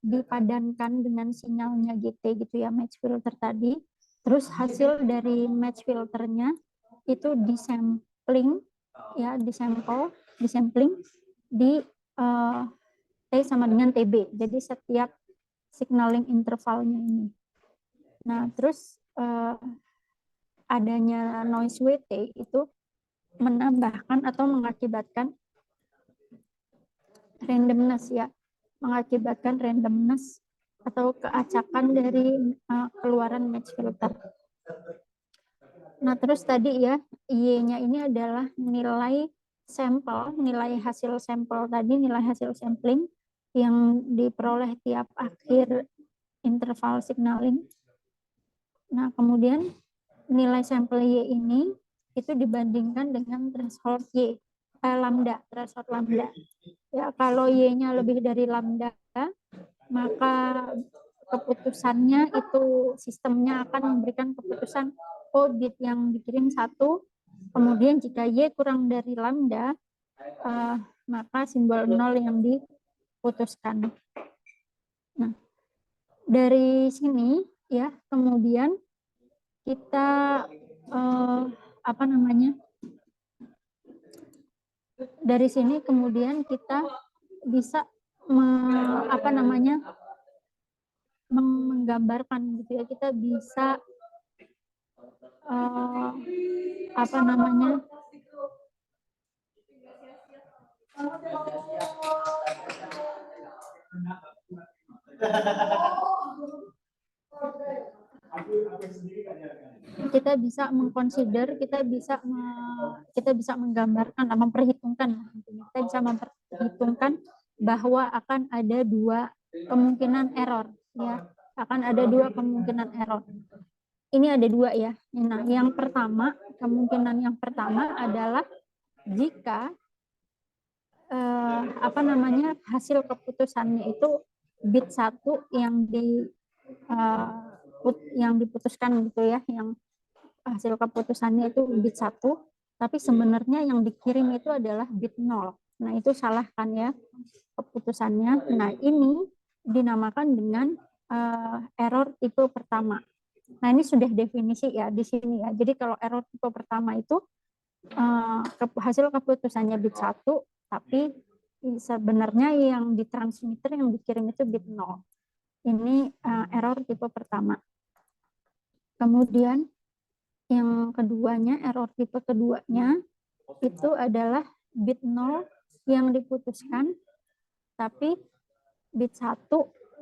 dipadankan dengan sinyalnya GT gitu ya, match filter tadi. Terus hasil dari match filternya itu disampling ya, disampling di T sama dengan TB. Jadi setiap signaling intervalnya ini. Nah, terus adanya noise WT itu menambahkan atau mengakibatkan randomness ya, mengakibatkan randomness atau keacakan dari keluaran match filter. Nah, terus tadi ya, Y-nya ini adalah nilai sampel, nilai hasil sampel tadi, nilai hasil sampling yang diperoleh tiap akhir interval signaling. Nah, kemudian nilai sampel Y ini itu dibandingkan dengan threshold lambda, threshold lambda. Ya, kalau Y-nya lebih dari lambda, maka keputusannya itu sistemnya akan memberikan keputusan oh bit yang dikirim 1, kemudian jika Y kurang dari lambda, maka simbol 0 yang diputuskan. Nah, dari sini ya, kemudian kita dari sini kemudian kita bisa menggambarkan gitu ya, kita bisa kita bisa mengconsider, kita bisa menggambarkan, kita bisa memperhitungkan bahwa akan ada 2 kemungkinan error ya, akan ada 2 kemungkinan error. Ini ada 2 ya. Nah, kemungkinan yang pertama adalah jika hasil keputusannya itu bit 1 yang diputuskan gitu ya, yang hasil keputusannya itu bit 1, tapi sebenarnya yang dikirim itu adalah bit 0. Nah, itu salah kan ya keputusannya. Nah, ini dinamakan dengan error tipe pertama. Nah, ini sudah definisi ya di sini ya. Jadi kalau error tipe pertama itu hasil keputusannya bit 1, tapi sebenarnya yang ditransmitter yang dikirim itu bit 0. Ini error tipe pertama. Kemudian yang keduanya, error tipe keduanya itu adalah bit 0 yang diputuskan, tapi bit 1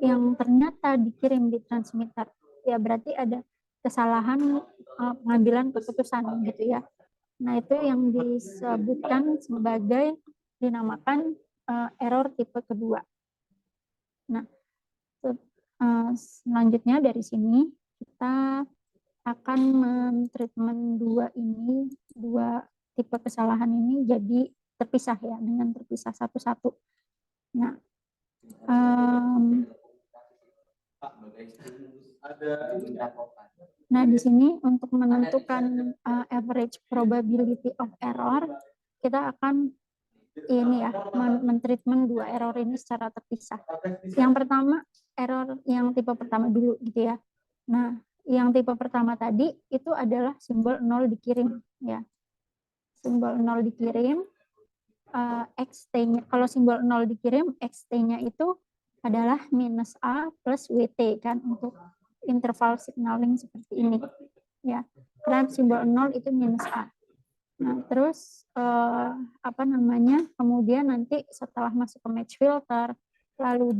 yang ternyata dikirim di transmitter. Ya berarti ada kesalahan pengambilan keputusan gitu ya. Nah, itu yang disebutkan sebagai dinamakan error tipe kedua. Nah, selanjutnya dari sini kita akan mentreatment dua tipe kesalahan ini jadi terpisah ya, dengan terpisah satu-satu. Nah, di sini untuk menentukan average probability of error, kita akan mentreatment 2 error ini secara terpisah. Yang pertama, error yang tipe pertama dulu gitu ya. Nah, yang tipe pertama tadi itu adalah simbol 0 dikirim ya. Simbol 0 dikirim, XT-nya, kalau simbol 0 dikirim, XT-nya itu adalah minus A plus WT kan untuk interval signaling seperti ini ya, karena simbol 0 itu minus A. Nah, terus apa namanya, kemudian nanti setelah masuk ke match filter, lalu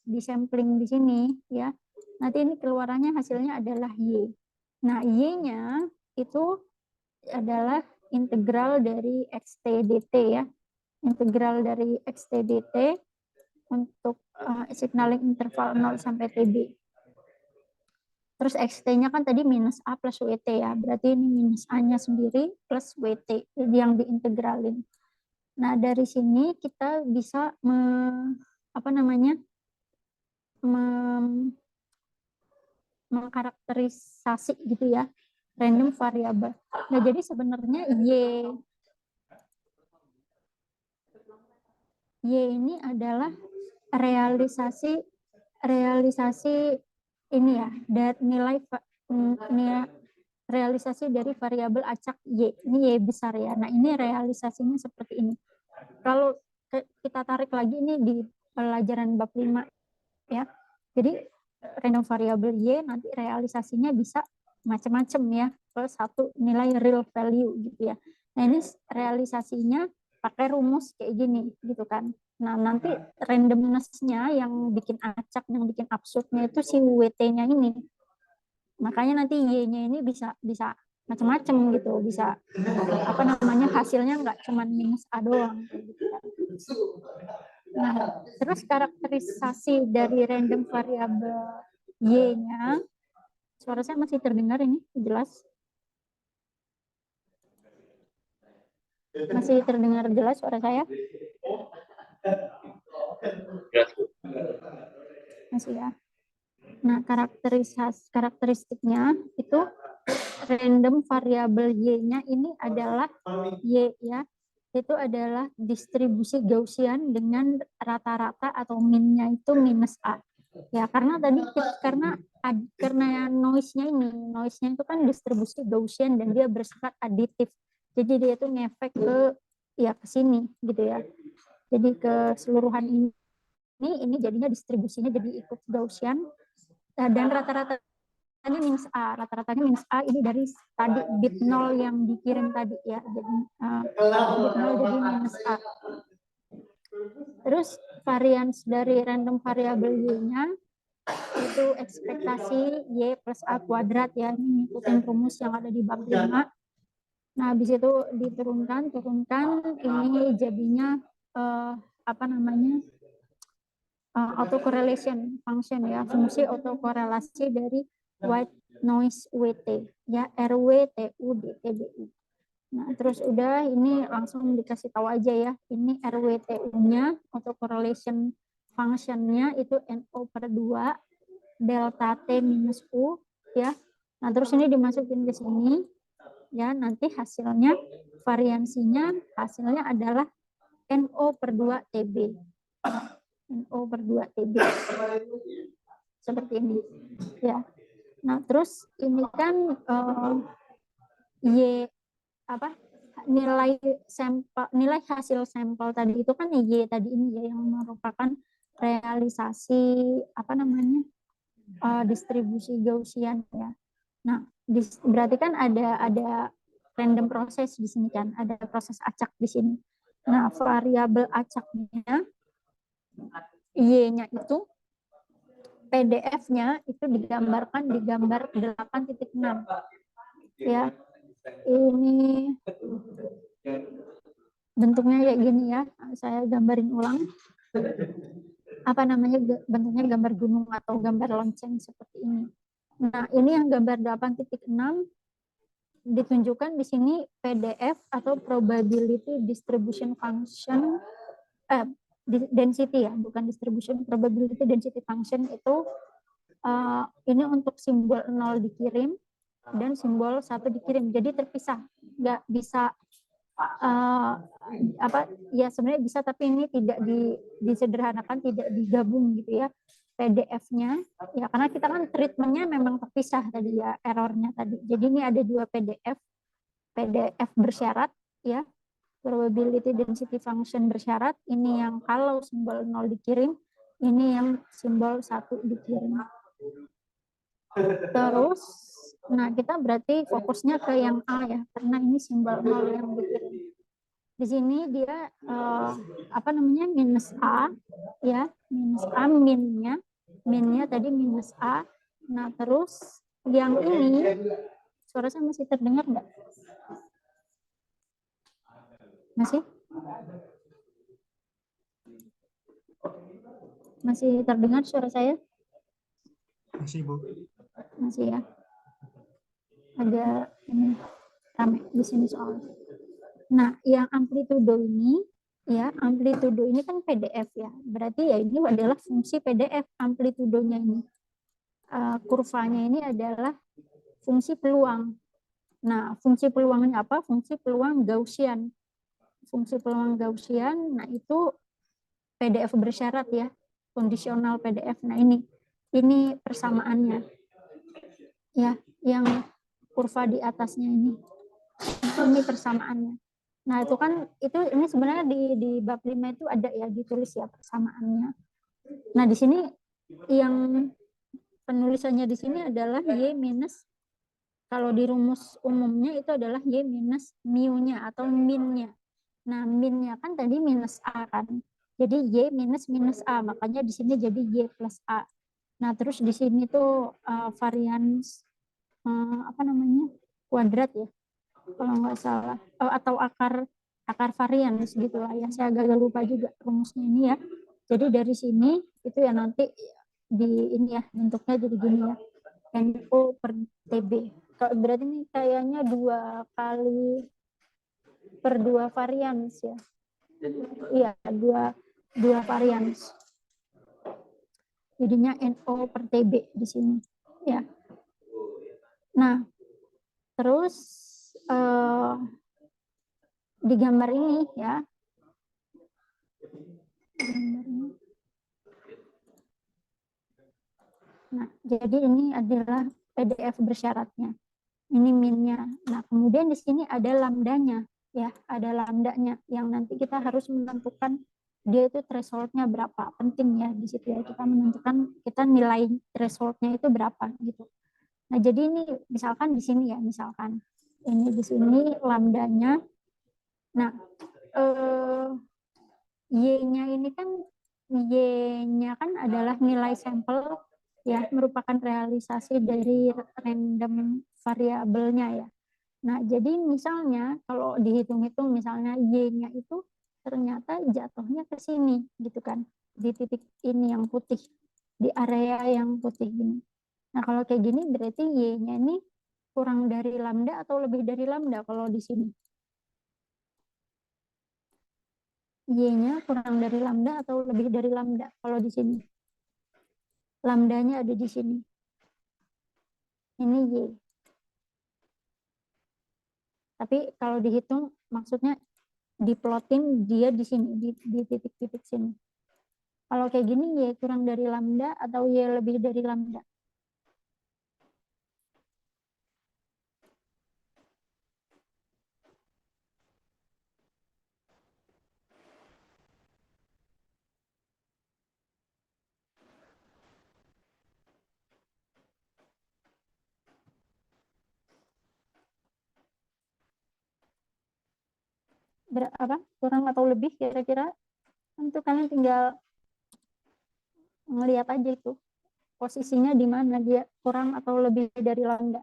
disampling di sini ya, nanti ini keluarannya hasilnya adalah Y. Nah, Y-nya itu adalah integral dari XT/dt ya, integral dari XT/dt untuk signaling interval 0 sampai TB. Terus XT-nya kan tadi minus A plus WT ya, berarti ini minus A-nya sendiri plus WT, jadi yang diintegralin. Nah, dari sini kita bisa mengkarakterisasi gitu ya, random variable. Nah, jadi sebenarnya Y ini adalah realisasi ini ya, dari nilai realisasi dari variabel acak Y. Ini Y besar ya. Nah, ini realisasinya seperti ini. Kalau kita tarik lagi ini di pelajaran bab 5 ya. Jadi random variabel Y nanti realisasinya bisa macam-macam ya, ke satu nilai real value gitu ya. Nah, ini realisasinya pakai rumus kayak gini gitu kan. Nah, nanti randomness-nya yang bikin acak, yang bikin absurdnya itu si WT-nya ini. Makanya nanti Y-nya ini bisa macam-macam gitu, bisa apa namanya, hasilnya nggak cuma minus A doang gitu kan. Nah, terus karakterisasi dari random variable Y-nya, suara saya masih terdengar ini jelas? Masih terdengar jelas suara saya? Masih ya. Nah, karakteristiknya itu random variabel Y-nya ini adalah Y ya, itu adalah distribusi Gaussian dengan rata-rata atau min-nya itu minus A. Ya, karena tadi karena noise-nya itu kan distribusi Gaussian dan dia bersifat aditif. Jadi dia itu ngefek ke sini gitu ya. Jadi keseluruhan ini jadinya distribusinya jadi ikut Gaussian, dan rata-ratanya minus A. Rata-ratanya minus A ini dari tadi bit 0 yang dikirim tadi ya. Jadi bit 0 jadi minus A. Terus varians dari random variable Y-nya itu ekspektasi Y plus A kuadrat ya. Ini ngikutin rumus yang ada di bab 5. Nah, habis itu turunkan ini jadinya autocorrelation function ya, fungsi autokorelasi dari white noise WT ya, RW TU DTBU. Nah, terus udah ini langsung dikasih tahu aja ya, ini RWTU-nya autocorrelation function-nya itu NO per 2 delta T minus U ya. Nah, terus ini dimasukin ke sini ya, nanti hasilnya hasilnya adalah NO per 2 TB. NO per 2 TB. Seperti ini ya. Nah, terus ini kan nilai hasil sampel tadi itu kan Y tadi ini ya, yang merupakan realisasi distribusi Gaussian ya. Nah, berarti kan ada random proses di sini kan, ada proses acak di sini. Nah, variabel acaknya Y-nya itu PDF-nya itu digambarkan di gambar 8.6 ya. Ini bentuknya kayak gini ya, saya gambarin ulang. Bentuknya gambar gunung atau gambar lonceng seperti ini. Nah, ini yang gambar 8.6 ditunjukkan di sini PDF atau probability distribution function, density ya, bukan distribution, probability density function itu ini untuk simbol 0 dikirim dan simbol 1 dikirim, jadi terpisah, nggak bisa ya sebenarnya bisa, tapi ini tidak disederhanakan, tidak digabung gitu ya PDF-nya ya, karena kita kan treatmentnya memang terpisah tadi ya, errornya tadi. Jadi ini ada dua PDF bersyarat ya, probability density function bersyarat, ini yang kalau simbol 0 dikirim, ini yang simbol 1 dikirim. Terus, nah kita berarti fokusnya ke yang A ya, karena ini simbol nol yang dikirim. Di sini dia apa namanya minus A ya, minus A minnya tadi minus A. Nah terus yang ini suara saya masih terdengar nggak? Masih? Masih terdengar suara saya? Masih, Bu. Masih ya. Ada ini ramai di sini soalnya. Nah, yang amplitudo ini ya, amplitudo ini kan PDF ya. Berarti ya ini adalah fungsi PDF amplitudonya ini. Kurvanya ini adalah fungsi peluang. Nah, fungsi peluangnya apa? Fungsi peluang Gaussian. Fungsi peluang Gaussian, nah itu PDF bersyarat ya, kondisional PDF. Nah ini persamaannya ya, yang kurva di atasnya ini persamaannya. Nah itu kan ini sebenarnya di bab 5 itu ada ya ditulis ya persamaannya. Nah di sini yang penulisannya di sini adalah y minus, kalau di rumus umumnya itu adalah y minus mu-nya atau min-nya. Nah min-nya kan tadi minus a kan, jadi y minus minus a, makanya di sini jadi y plus a. Nah terus di sini tuh varian apa namanya kuadrat ya kalau nggak salah, atau akar varian segitulah ya, saya agak lupa juga rumusnya ini ya. Jadi dari sini itu ya nanti di ini ya bentuknya jadi gini ya, NO per TB. Berarti ini kayaknya 2 kali per 2 varians ya. Iya, dua varians. Jadinya NO per TB di sini ya. Nah, terus di gambar ini ya. Nah, jadi ini adalah PDF bersyaratnya. Ini minnya. Nah, kemudian di sini ada lambdanya ya, ada lambdanya yang nanti kita harus menentukan dia itu thresholdnya berapa. Penting ya di situ ya, kita menentukan kita nilai thresholdnya itu berapa gitu. Nah, jadi ini misalkan di sini ya, misalkan ini di sini lambdanya. Nah, Y-nya ini kan Y-nya kan adalah nilai sampel ya, merupakan realisasi dari random variabelnya ya. Nah, jadi misalnya kalau dihitung-hitung misalnya Y-nya itu ternyata jatuhnya ke sini gitu kan, di titik ini yang putih, di area yang putih gini. Nah, kalau kayak gini berarti Y-nya ini kurang dari lambda atau lebih dari lambda kalau di sini. Y-nya kurang dari lambda atau lebih dari lambda kalau di sini. Lambdanya ada di sini. Ini Y. Tapi kalau dihitung maksudnya diplotin dia di sini, di titik-titik sini. Kalau kayak gini Y kurang dari lambda atau Y lebih dari lambda? Berapa? Kurang atau lebih kira-kira? Tentu kalian tinggal ngelihat aja itu. Posisinya di mana dia kurang atau lebih dari lambda.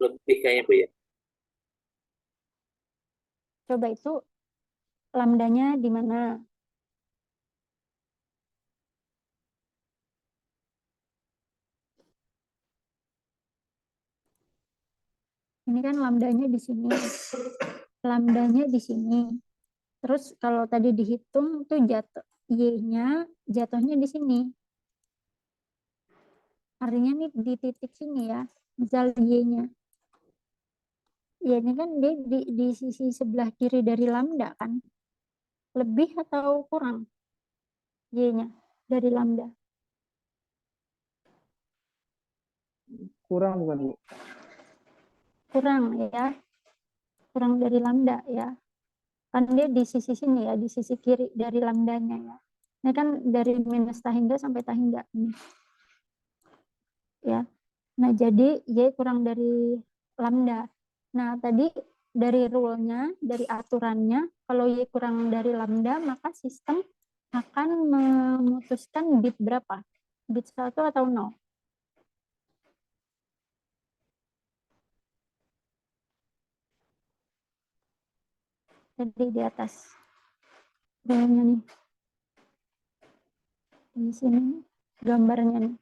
Lebih kayaknya Bu ya. Coba itu lambdanya di mana? Ini kan lambdanya di sini. Lambdanya di sini. Terus kalau tadi dihitung tuh jatuh Y-nya jatuhnya di sini. Artinya nih di titik sini ya. Misal Y-nya. Y-nya kan dia di sisi sebelah kiri dari lambda kan. Lebih atau kurang Y-nya dari lambda? Kurang bukan, Bu? Kurang ya. kurang dari lambda ya. Kan dia di sisi sini ya, di sisi kiri dari lambdanya ya. Ini kan dari minus tahingga sampai tahingga ini. Ya. Nah, jadi Y kurang dari lambda. Nah, tadi dari rule-nya, dari aturannya, kalau Y kurang dari lambda, maka sistem akan memutuskan bit berapa? Bit 1 atau 0? Jadi di atas rule-nya nih. Di sini gambarnya nih.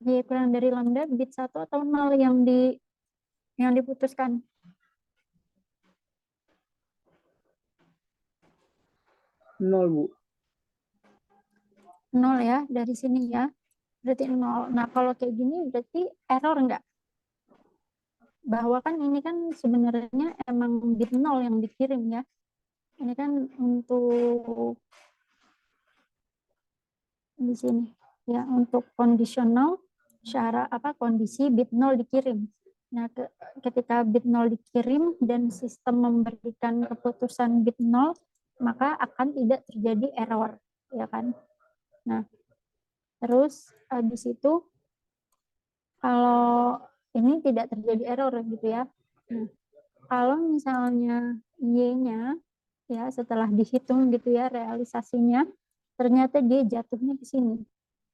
Y kurang dari lambda bit 1 atau 0 yang diputuskan. 0, Bu. 0 ya, dari sini ya. Berarti 0. Nah, kalau kayak gini berarti error enggak? Bahwa kan ini kan sebenarnya emang bit 0 yang dikirim ya. Ini kan untuk di sini ya, untuk kondisional syarat kondisi bit 0 dikirim. Nah, ketika bit 0 dikirim dan sistem memberikan keputusan bit 0, maka akan tidak terjadi error, ya kan? Nah, terus di situ kalau ini tidak terjadi error gitu ya. Nah, kalau misalnya Y-nya ya setelah dihitung gitu ya realisasinya, ternyata dia jatuhnya ke sini,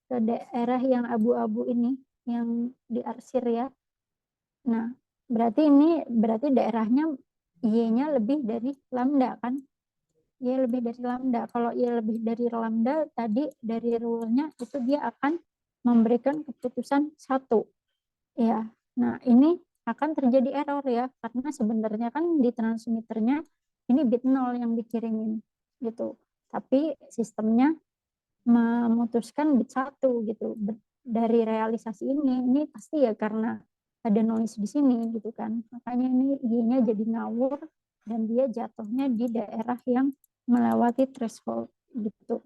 ke daerah yang abu-abu ini, yang diarsir ya. Nah, berarti daerahnya Y-nya lebih dari lambda kan? Y lebih dari lambda. Kalau Y lebih dari lambda, tadi dari rule-nya itu dia akan memberikan keputusan 1. Ya. Nah, ini akan terjadi error ya, karena sebenarnya kan di transmitternya ini bit 0 yang dikirimin gitu. Tapi sistemnya memutuskan bit 1 gitu. Dari realisasi ini pasti ya karena ada noise di sini gitu kan. Makanya ini Y-nya jadi ngawur dan dia jatuhnya di daerah yang melewati threshold gitu.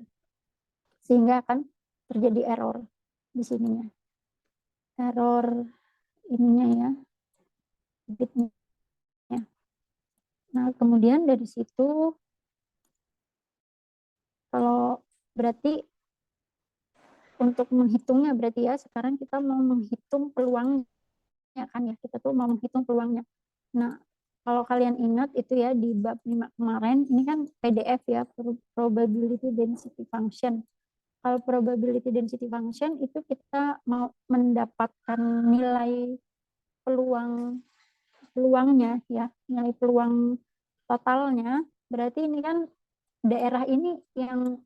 Sehingga akan terjadi error di sininya. Error ininya ya, bitnya. Nah, kemudian dari situ kalau berarti untuk menghitungnya berarti ya sekarang kita mau menghitung peluangnya kan ya, kita tuh mau menghitung peluangnya. Nah, kalau kalian ingat itu ya di bab 5 kemarin, ini kan PDF ya, probability density function. Kalau probability density function itu kita mau mendapatkan nilai peluangnya ya, nilai peluang totalnya. Berarti ini kan daerah ini yang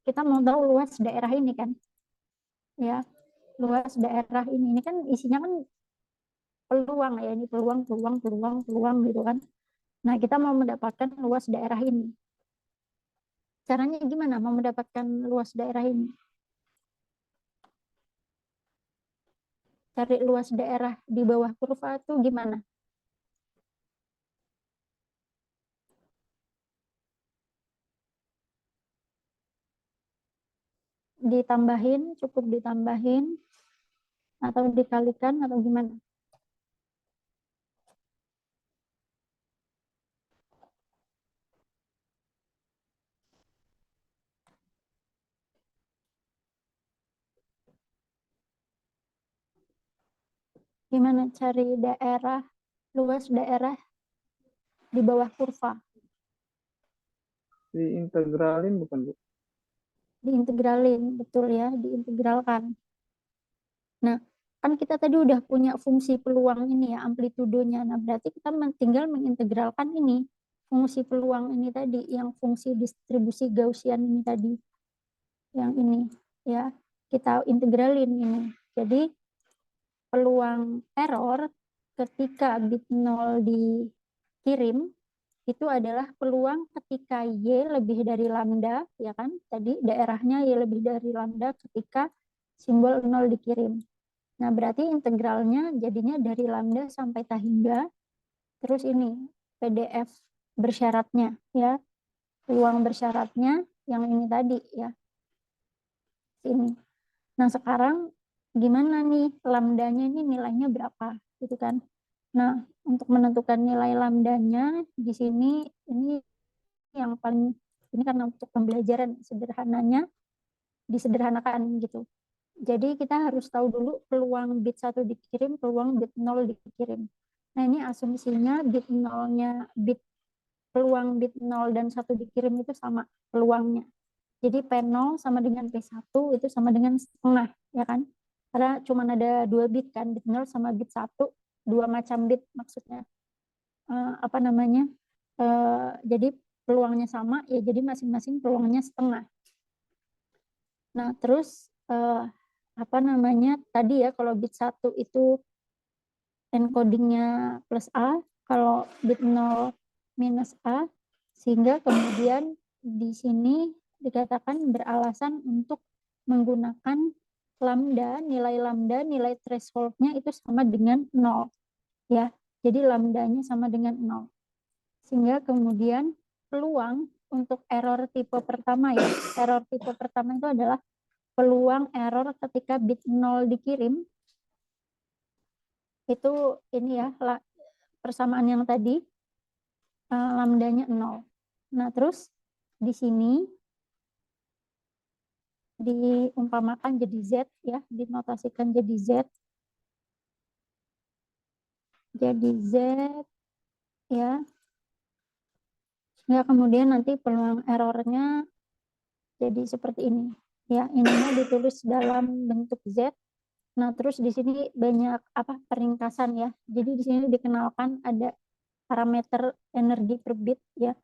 kita mau tahu luas daerah ini kan ya, luas daerah ini kan isinya kan peluang ya, ini peluang gitu kan. Nah, kita mau mendapatkan luas daerah ini, caranya gimana mau mendapatkan luas daerah ini? Cari luas daerah di bawah kurva itu gimana? Ditambahin, cukup ditambahin atau dikalikan atau gimana? Gimana cari daerah, luas daerah di bawah kurva? Diintegralin bukan, Bu? Diintegralin, betul ya, diintegralkan. Nah, kan kita tadi udah punya fungsi peluang ini ya, amplitudonya. Nah, berarti kita tinggal mengintegralkan ini, fungsi peluang ini tadi, yang fungsi distribusi Gaussian ini tadi. Yang ini ya, kita integralin ini. Jadi peluang error ketika bit 0 dikirim itu adalah peluang ketika Y lebih dari lambda, ya kan? Tadi daerahnya Y lebih dari lambda ketika simbol 0 dikirim. Nah, berarti integralnya jadinya dari lambda sampai tahingga. Terus ini PDF bersyaratnya, ya. Peluang bersyaratnya yang ini tadi, ya. Sini. Nah, sekarang gimana nih lambdanya ini nilainya berapa, gitu kan? Nah, untuk menentukan nilai lambdanya di sini ini yang paling ini karena untuk pembelajaran sederhananya disederhanakan gitu. Jadi kita harus tahu dulu peluang bit 1 dikirim, peluang bit 0 dikirim. Nah, ini asumsinya bit 0-nya peluang bit 0 dan 1 dikirim itu sama peluangnya. Jadi P0 sama dengan P1 itu sama dengan setengah, ya kan? Karena cuma ada 2 bit kan, bit 0 sama bit 1, 2 macam bit maksudnya. Jadi peluangnya sama, ya jadi masing-masing peluangnya setengah. Nah, terus tadi ya kalau bit 1 itu encodingnya plus A, kalau bit 0 minus A, sehingga kemudian di sini dikatakan beralasan untuk menggunakan lambda, nilai thresholdnya itu sama dengan 0. Ya, jadi lambdanya sama dengan 0. Sehingga kemudian peluang untuk error tipe pertama ya, error tipe pertama itu adalah peluang error ketika bit 0 dikirim itu ini ya persamaan yang tadi lambdanya 0. Nah, terus di sini diumpamakan jadi Z ya, dinotasikan jadi Z. Jadi Z ya. Ya, kemudian nanti peluang errornya jadi seperti ini. Ya, ininya ditulis dalam bentuk Z. Nah, terus di sini banyak peringkasan ya. Jadi di sini dikenalkan ada parameter energi per bit ya.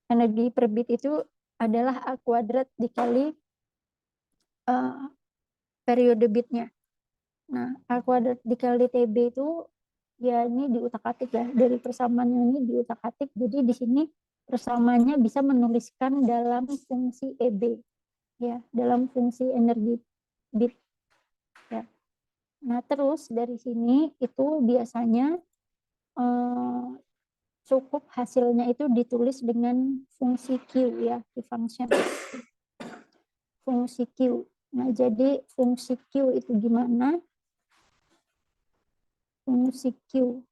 Energi per bit itu adalah A kuadrat dikali periode bitnya. Nah, A kuadrat dikali TB itu ya ini diutak-atik ya. Dari persamaan ini diutak-atik. Jadi di sini persamaannya bisa menuliskan dalam fungsi EB ya, dalam fungsi energi bit ya. Nah, terus dari sini itu biasanya cukup hasilnya itu ditulis dengan fungsi Q ya, di function fungsi Q. Nah, jadi fungsi Q itu gimana? Fungsi Q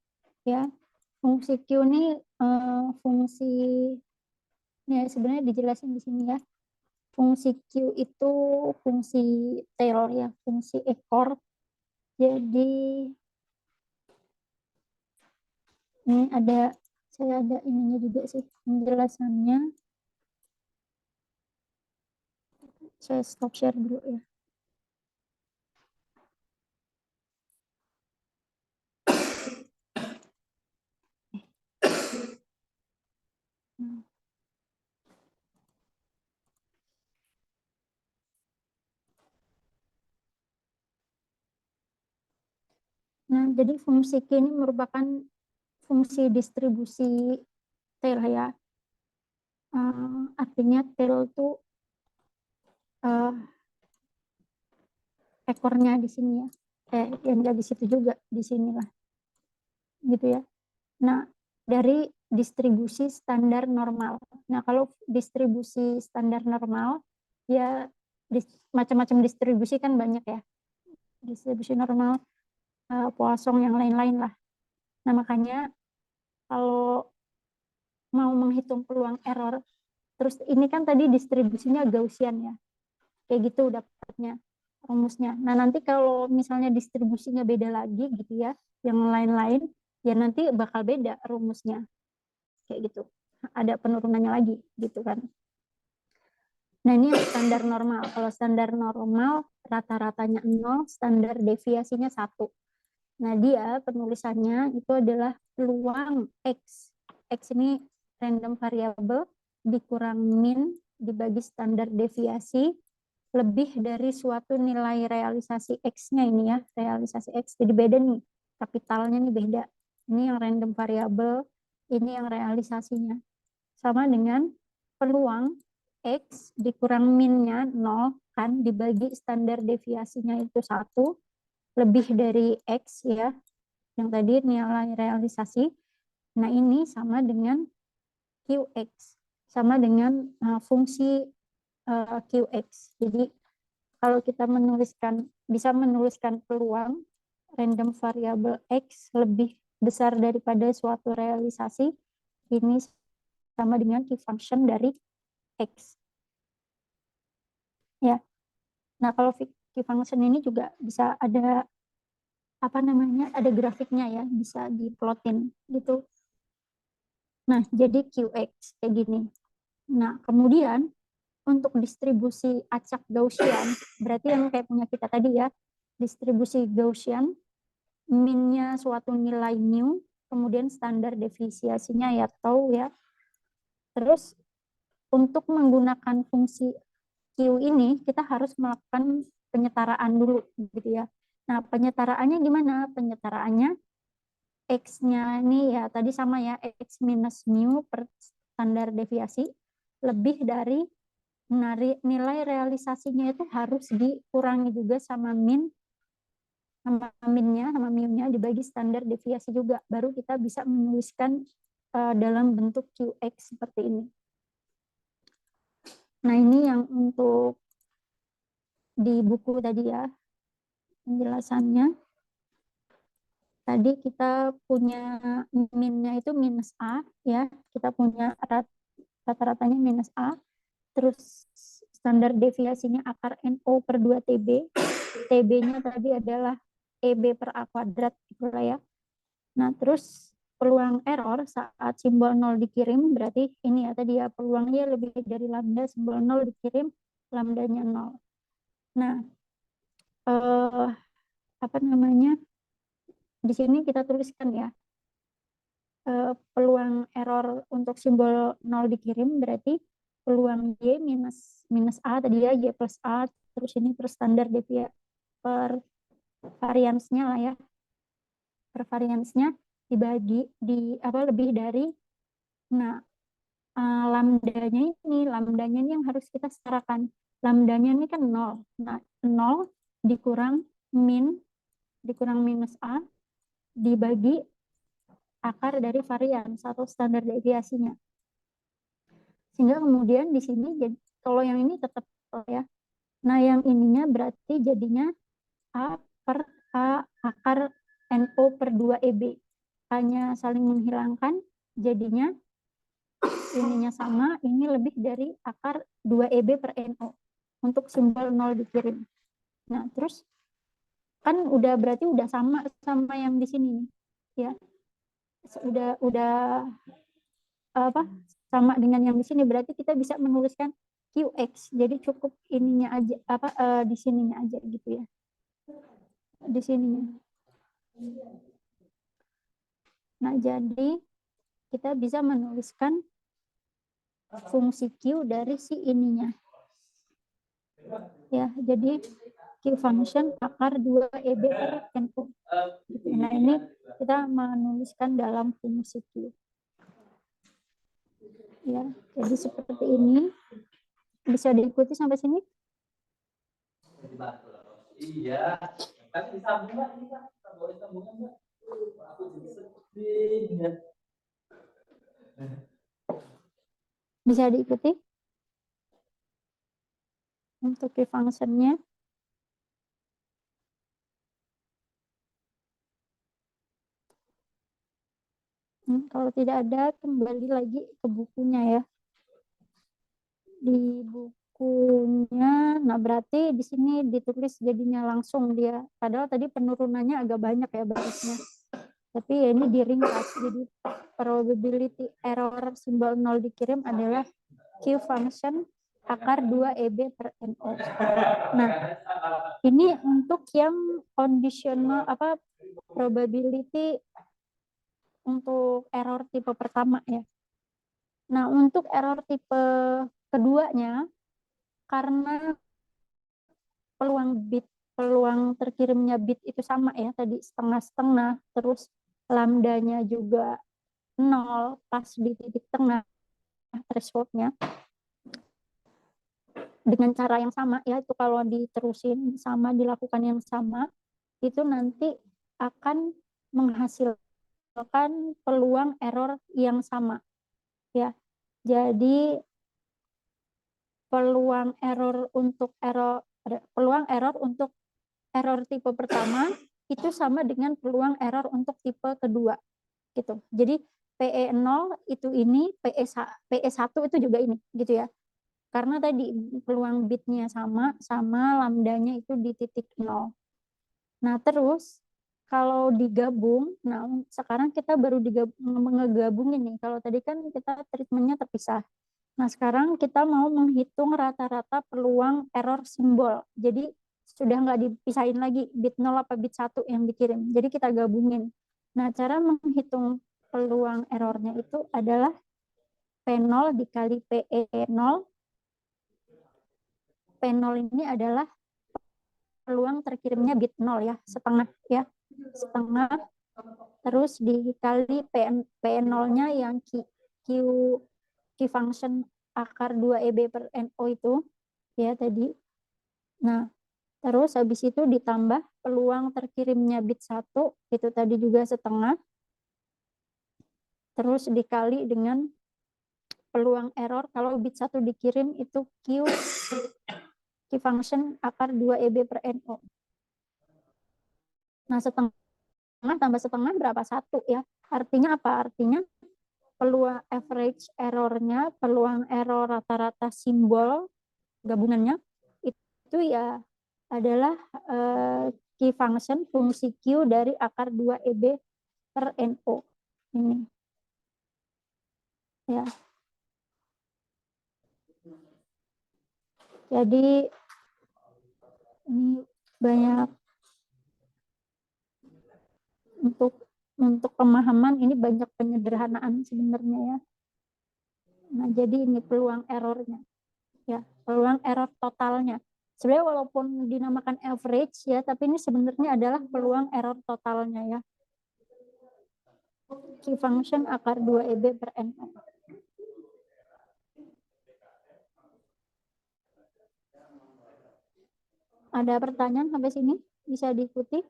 ya. Fungsi Q ini fungsi ya sebenarnya dijelasin di sini ya. Fungsi Q itu fungsi tail ya, fungsi ekor. Jadi ini saya ada ininya juga sih penjelasannya. Saya stop share dulu ya. Nah, jadi fungsi Q ini merupakan fungsi distribusi tail ya. Artinya tail itu ekornya di sini ya. Yang enggak di situ juga, di sinilah. Gitu ya. Nah, dari distribusi standar normal. Nah, kalau distribusi standar normal, ya macam-macam distribusi kan banyak ya. Distribusi normal, Poisson, yang lain-lain lah. Nah, makanya kalau mau menghitung peluang error, terus ini kan tadi distribusinya Gaussian ya. Kayak gitu dapatnya rumusnya. Nah, nanti kalau misalnya distribusinya beda lagi gitu ya, yang lain-lain, ya nanti bakal beda rumusnya. Kayak gitu. Ada penurunannya lagi gitu kan. Nah, ini standar normal. Kalau standar normal rata-ratanya 0, standar deviasinya 1. Nah, dia penulisannya itu adalah peluang X. X ini random variable dikurang min dibagi standar deviasi lebih dari suatu nilai realisasi X-nya ini ya, realisasi X. Jadi beda nih, kapitalnya nih beda. Ini yang random variable, ini yang realisasinya. Sama dengan peluang X dikurang min-nya 0 kan, dibagi standar deviasinya itu 1, lebih dari X ya, yang tadi nilai realisasi. Nah ini sama dengan QX, sama dengan fungsi QX. Jadi kalau kita bisa menuliskan peluang random variable X lebih besar daripada suatu realisasi, ini sama dengan Q function dari X. Ya. Nah, kalau Q function ini juga bisa ada ada grafiknya ya, bisa diplotin gitu. Nah, jadi QX kayak gini. Nah, kemudian untuk distribusi acak Gaussian, berarti yang kayak punya kita tadi ya, distribusi Gaussian, min-nya suatu nilai mu, kemudian standar deviasinya ya tau ya. Terus untuk menggunakan fungsi Q ini, kita harus melakukan penyetaraan dulu gitu ya. Nah, penyetaraannya gimana? Penyetaraannya X-nya ini ya tadi sama ya, X minus mu per standar deviasi lebih dari nilai realisasinya itu harus dikurangi juga sama min-nya sama mu-nya dibagi standar deviasi juga, baru kita bisa menuliskan dalam bentuk QX seperti ini. Nah, ini yang untuk di buku tadi ya penjelasannya. Tadi kita punya min-nya itu minus A ya, kita punya rata-ratanya minus A, terus standar deviasinya akar NO per 2 TB. TB-nya tadi adalah EB per A kuadrat itulah ya. Nah, terus peluang error saat simbol 0 dikirim, berarti ini ya tadi ya, peluangnya lebih dari lambda, simbol 0 dikirim, lambdanya 0. Nah, di sini kita tuliskan ya, peluang error untuk simbol 0 dikirim, berarti peluang Y minus A tadi ya, Y plus A, terus ini per standar deviasi per variansnya lah ya, per variansnya dibagi lebih dari, nah lambdanya ini yang harus kita setarakan. Lambdanya ini kan 0. Nah, 0 dikurang minus A dibagi akar dari varians atau standar deviasinya. Sehingga kemudian di sini kalau yang ini tetap ya. Nah, yang ininya berarti jadinya A per A akar NO per 2 EB. Hanya saling menghilangkan, jadinya ininya sama, ini lebih dari akar 2 EB per NO untuk simbol 0 dikirim. Nah, terus kan berarti udah sama yang di sini ya. Udah sama dengan yang di sini, berarti kita bisa menuliskan QX. Jadi cukup ininya aja di sininya aja gitu ya. Di sininya. Nah, jadi kita bisa menuliskan fungsi Q dari si ininya. Ya, jadi Q function akar 2 EB per NO. Nah, ini kita menuliskan dalam fungsi Q. Ya, jadi seperti ini. Bisa diikuti sampai sini? Iya, kan disambung Mbak, ini Mbak. Boleh sambungan Mbak. Aku jadi sedih ya. Bisa diikuti? Untuk key function-nya. Kalau tidak ada, kembali lagi ke bukunya ya. Di bukunya, nah berarti di sini ditulis jadinya langsung dia. Padahal tadi penurunannya agak banyak ya barisnya. Tapi ya ini diringkas. Jadi probability error simbol 0 dikirim adalah Q function akar 2 EB per NO. Nah, ini untuk yang conditional probability untuk error tipe pertama ya. Nah, untuk error tipe keduanya, karena peluang terkirimnya bit itu sama ya, tadi setengah-setengah, terus lambdanya juga 0 pas di titik tengah thresholdnya, dengan cara yang sama ya, itu kalau diterusin sama, dilakukan yang sama, itu nanti akan menghasilkan peluang error yang sama ya. Jadi peluang error untuk error tipe pertama itu sama dengan peluang error untuk tipe kedua gitu. Jadi PE0 itu ini, PE1 itu juga ini gitu ya. Karena tadi peluang bitnya sama lambdanya itu di titik 0. Nah, terus kalau digabung, nah sekarang kita baru ngegabungin nih. Kalau tadi kan kita treatmentnya terpisah. Nah, sekarang kita mau menghitung rata-rata peluang error simbol. Jadi sudah nggak dipisahin lagi bit 0 apa bit 1 yang dikirim. Jadi kita gabungin. Nah, cara menghitung peluang errornya itu adalah P0 dikali PE0. P0 ini adalah peluang terkirimnya bit 0 ya, setengah ya. Setengah. Terus dikali P0-nya yang key function akar 2EB per NO itu ya tadi. Nah, terus habis itu ditambah peluang terkirimnya bit 1 itu tadi juga setengah. Terus dikali dengan peluang error kalau bit 1 dikirim itu key function akar 2EB per NO. Nah, setengah tambah setengah berapa? 1 ya. Artinya apa? Artinya peluang average errornya, peluang error rata-rata simbol gabungannya itu ya adalah key function fungsi Q dari akar 2EB per NO ini ya. Jadi ini banyak untuk pemahaman, ini banyak penyederhanaan sebenarnya ya. Nah, jadi ini peluang errornya ya, peluang error totalnya. Sebenarnya walaupun dinamakan average ya, tapi ini sebenarnya adalah peluang error totalnya ya. Key function akar 2EB per NO. Ada pertanyaan sampai sini? Bisa diikuti?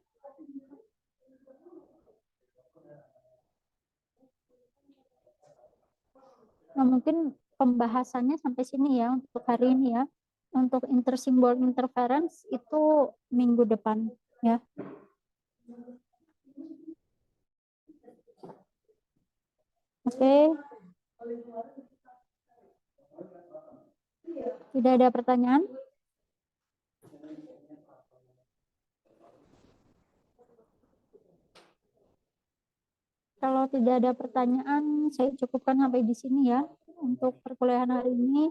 Nah, mungkin pembahasannya sampai sini ya untuk hari ini ya. Untuk intersimbol interference itu minggu depan ya. Oke. Tidak ada pertanyaan? Kalau tidak ada pertanyaan, saya cukupkan sampai di sini ya untuk perkuliahan hari ini.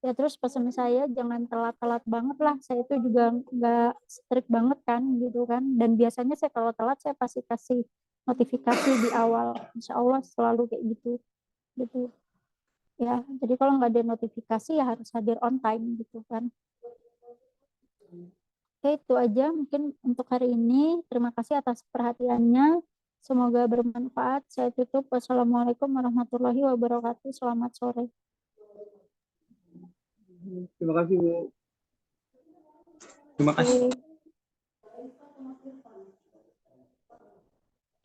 Ya terus pesan saya jangan telat-telat banget lah. Saya itu juga nggak strict banget kan gitu kan. Dan biasanya saya kalau telat saya pasti kasih notifikasi di awal. Insya Allah selalu kayak gitu. Ya, jadi kalau nggak ada notifikasi ya harus hadir on time gitu kan. Oke, itu aja mungkin untuk hari ini. Terima kasih atas perhatiannya. Semoga bermanfaat. Saya tutup. Wassalamualaikum warahmatullahi wabarakatuh. Selamat sore. Terima kasih, Bu. Terima kasih. Oke.